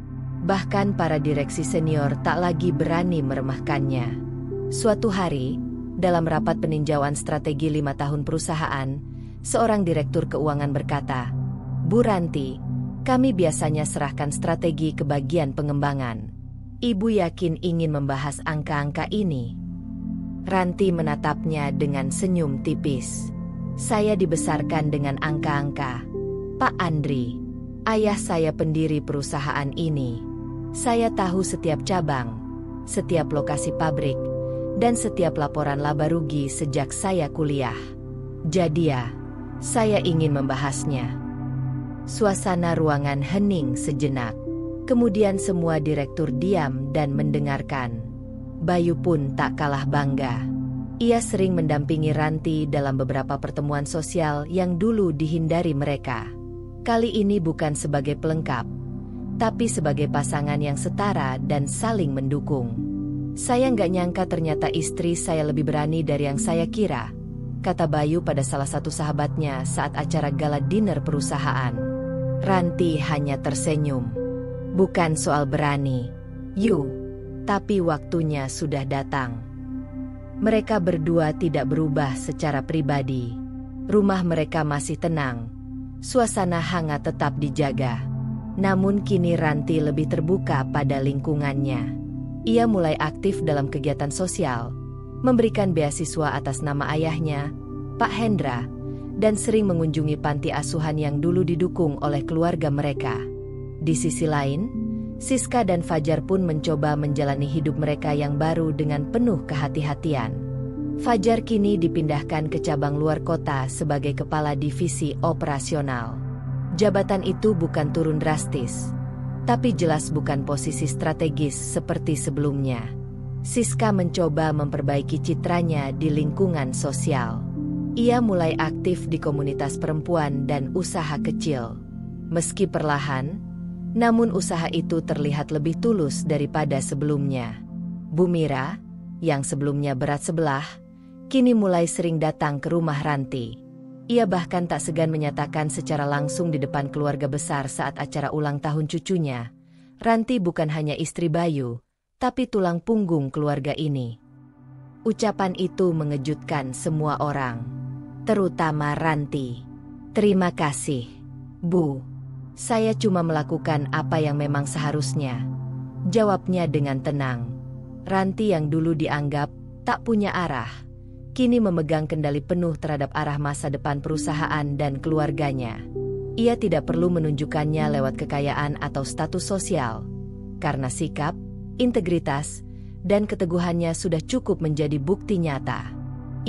Bahkan para direksi senior tak lagi berani meremehkannya. Suatu hari, dalam rapat peninjauan strategi 5 tahun perusahaan, seorang direktur keuangan berkata, "Bu Ranti, kami biasanya serahkan strategi ke bagian pengembangan. Ibu yakin ingin membahas angka-angka ini?" Ranti menatapnya dengan senyum tipis. "Saya dibesarkan dengan angka-angka, Pak Andri. Ayah saya pendiri perusahaan ini. Saya tahu setiap cabang, setiap lokasi pabrik, dan setiap laporan laba rugi sejak saya kuliah. Jadi ya, saya ingin membahasnya." Suasana ruangan hening sejenak. Kemudian semua direktur diam dan mendengarkan. Bayu pun tak kalah bangga. Ia sering mendampingi Ranti dalam beberapa pertemuan sosial yang dulu dihindari mereka. Kali ini bukan sebagai pelengkap, tapi sebagai pasangan yang setara dan saling mendukung. "Saya nggak nyangka ternyata istri saya lebih berani dari yang saya kira," kata Bayu pada salah satu sahabatnya saat acara gala dinner perusahaan. Ranti hanya tersenyum. "Bukan soal berani, Yu, tapi waktunya sudah datang." Mereka berdua tidak berubah secara pribadi. Rumah mereka masih tenang. Suasana hangat tetap dijaga. Namun kini Ranti lebih terbuka pada lingkungannya. Ia mulai aktif dalam kegiatan sosial, memberikan beasiswa atas nama ayahnya, Pak Hendra, dan sering mengunjungi panti asuhan yang dulu didukung oleh keluarga mereka. Di sisi lain, Siska dan Fajar pun mencoba menjalani hidup mereka yang baru dengan penuh kehati-hatian. Fajar kini dipindahkan ke cabang luar kota sebagai kepala divisi operasional. Jabatan itu bukan turun drastis, tapi jelas bukan posisi strategis seperti sebelumnya. Siska mencoba memperbaiki citranya di lingkungan sosial. Ia mulai aktif di komunitas perempuan dan usaha kecil. Meski perlahan, namun usaha itu terlihat lebih tulus daripada sebelumnya. Bu Mira, yang sebelumnya berat sebelah, kini mulai sering datang ke rumah Ranti. Ia bahkan tak segan menyatakan secara langsung di depan keluarga besar saat acara ulang tahun cucunya, "Ranti bukan hanya istri Bayu, tapi tulang punggung keluarga ini." Ucapan itu mengejutkan semua orang, terutama Ranti. "Terima kasih, Bu. Saya cuma melakukan apa yang memang seharusnya," jawabnya dengan tenang. Ranti yang dulu dianggap tak punya arah, kini memegang kendali penuh terhadap arah masa depan perusahaan dan keluarganya. Ia tidak perlu menunjukkannya lewat kekayaan atau status sosial, karena sikap, integritas, dan keteguhannya sudah cukup menjadi bukti nyata.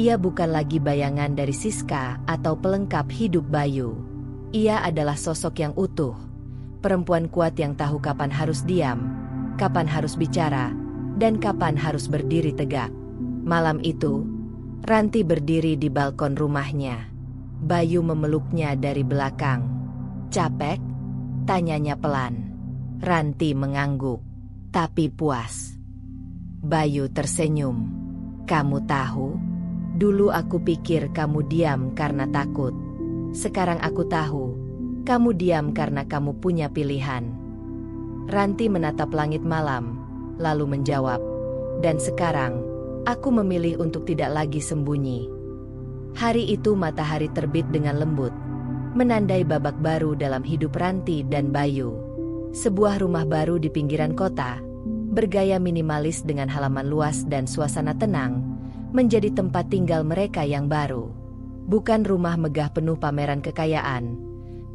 Ia bukan lagi bayangan dari Siska atau pelengkap hidup Bayu. Ia adalah sosok yang utuh, perempuan kuat yang tahu kapan harus diam, kapan harus bicara, dan kapan harus berdiri tegak. Malam itu, Ranti berdiri di balkon rumahnya. Bayu memeluknya dari belakang. "Capek?" tanyanya pelan. Ranti mengangguk, tapi puas. Bayu tersenyum. "Kamu tahu, dulu aku pikir kamu diam karena takut. Sekarang aku tahu, kamu diam karena kamu punya pilihan." Ranti menatap langit malam, lalu menjawab, "Dan sekarang, aku memilih untuk tidak lagi sembunyi." Hari itu matahari terbit dengan lembut, menandai babak baru dalam hidup Ranti dan Bayu. Sebuah rumah baru di pinggiran kota, bergaya minimalis dengan halaman luas dan suasana tenang, menjadi tempat tinggal mereka yang baru. Bukan rumah megah penuh pameran kekayaan,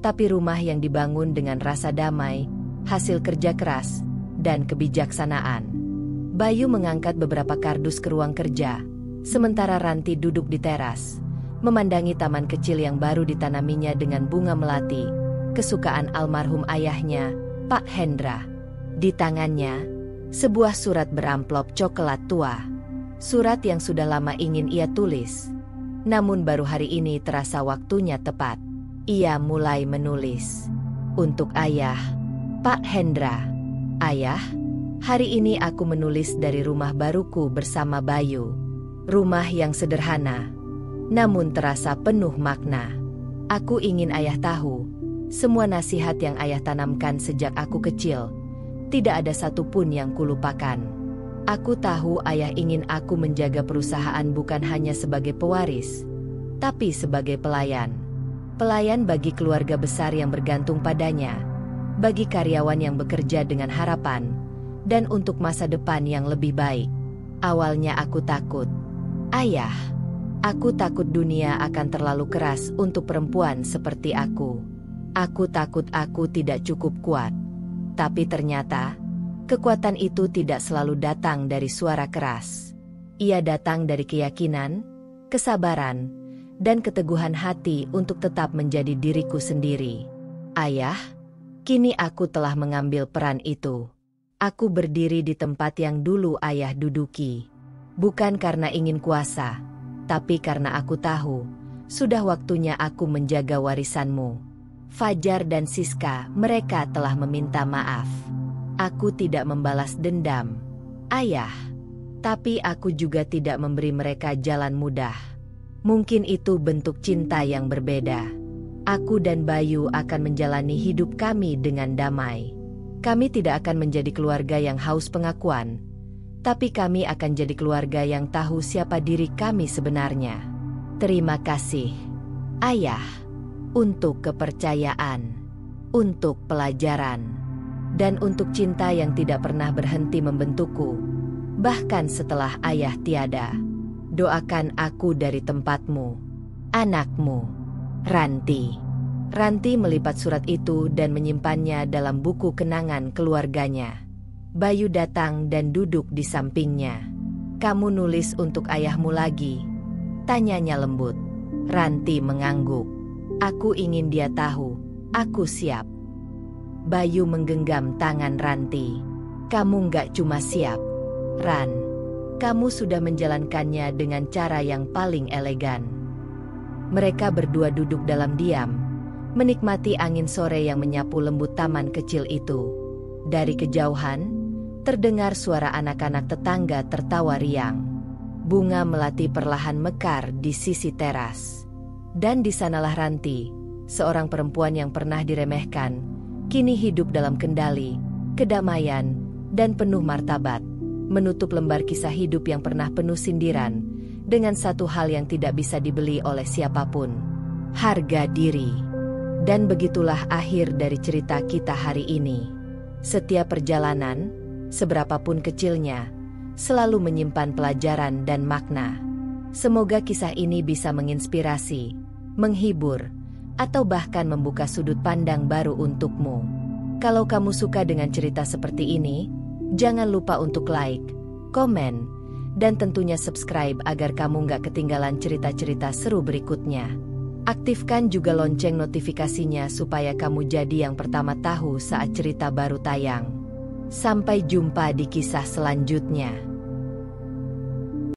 tapi rumah yang dibangun dengan rasa damai, hasil kerja keras, dan kebijaksanaan. Bayu mengangkat beberapa kardus ke ruang kerja, sementara Ranti duduk di teras, memandangi taman kecil yang baru ditanaminya dengan bunga melati, kesukaan almarhum ayahnya, Pak Hendra. Di tangannya, sebuah surat beramplop coklat tua. Surat yang sudah lama ingin ia tulis. Namun baru hari ini terasa waktunya tepat. Ia mulai menulis. "Untuk Ayah, Pak Hendra. Ayah, hari ini aku menulis dari rumah baruku bersama Bayu. Rumah yang sederhana, namun terasa penuh makna. Aku ingin Ayah tahu, semua nasihat yang Ayah tanamkan sejak aku kecil, tidak ada satupun yang kulupakan. Aku tahu ayah ingin aku menjaga perusahaan bukan hanya sebagai pewaris, tapi sebagai pelayan. Pelayan bagi keluarga besar yang bergantung padanya, bagi karyawan yang bekerja dengan harapan, dan untuk masa depan yang lebih baik. Awalnya aku takut. Ayah, aku takut dunia akan terlalu keras untuk perempuan seperti aku. Aku takut aku tidak cukup kuat. Tapi ternyata, kekuatan itu tidak selalu datang dari suara keras. Ia datang dari keyakinan, kesabaran, dan keteguhan hati untuk tetap menjadi diriku sendiri. Ayah, kini aku telah mengambil peran itu. Aku berdiri di tempat yang dulu ayah duduki. Bukan karena ingin kuasa, tapi karena aku tahu, sudah waktunya aku menjaga warisanmu. Fajar dan Siska, mereka telah meminta maaf. Aku tidak membalas dendam, ayah. Tapi aku juga tidak memberi mereka jalan mudah. Mungkin itu bentuk cinta yang berbeda. Aku dan Bayu akan menjalani hidup kami dengan damai. Kami tidak akan menjadi keluarga yang haus pengakuan, tapi kami akan jadi keluarga yang tahu siapa diri kami sebenarnya. Terima kasih, ayah, untuk kepercayaan, untuk pelajaran, dan untuk cinta yang tidak pernah berhenti membentukku, bahkan setelah ayah tiada. Doakan aku dari tempatmu, anakmu, Ranti. Ranti melipat surat itu dan menyimpannya dalam buku kenangan keluarganya. Bayu datang dan duduk di sampingnya. "Kamu nulis untuk ayahmu lagi?" tanyanya lembut. Ranti mengangguk. "Aku ingin dia tahu, aku siap." Bayu menggenggam tangan Ranti. "Kamu nggak cuma siap, Ran. Kamu sudah menjalankannya dengan cara yang paling elegan." Mereka berdua duduk dalam diam, menikmati angin sore yang menyapu lembut taman kecil itu. Dari kejauhan, terdengar suara anak-anak tetangga tertawa riang. Bunga melati perlahan mekar di sisi teras. Dan di sanalah Ranti, seorang perempuan yang pernah diremehkan, kini hidup dalam kendali, kedamaian, dan penuh martabat, menutup lembar kisah hidup yang pernah penuh sindiran, dengan satu hal yang tidak bisa dibeli oleh siapapun: harga diri. Dan begitulah akhir dari cerita kita hari ini. Setiap perjalanan, seberapapun kecilnya, selalu menyimpan pelajaran dan makna. Semoga kisah ini bisa menginspirasi, menghibur, atau bahkan membuka sudut pandang baru untukmu. Kalau kamu suka dengan cerita seperti ini, jangan lupa untuk like, komen, dan tentunya subscribe agar kamu nggak ketinggalan cerita-cerita seru berikutnya. Aktifkan juga lonceng notifikasinya supaya kamu jadi yang pertama tahu saat cerita baru tayang. Sampai jumpa di kisah selanjutnya.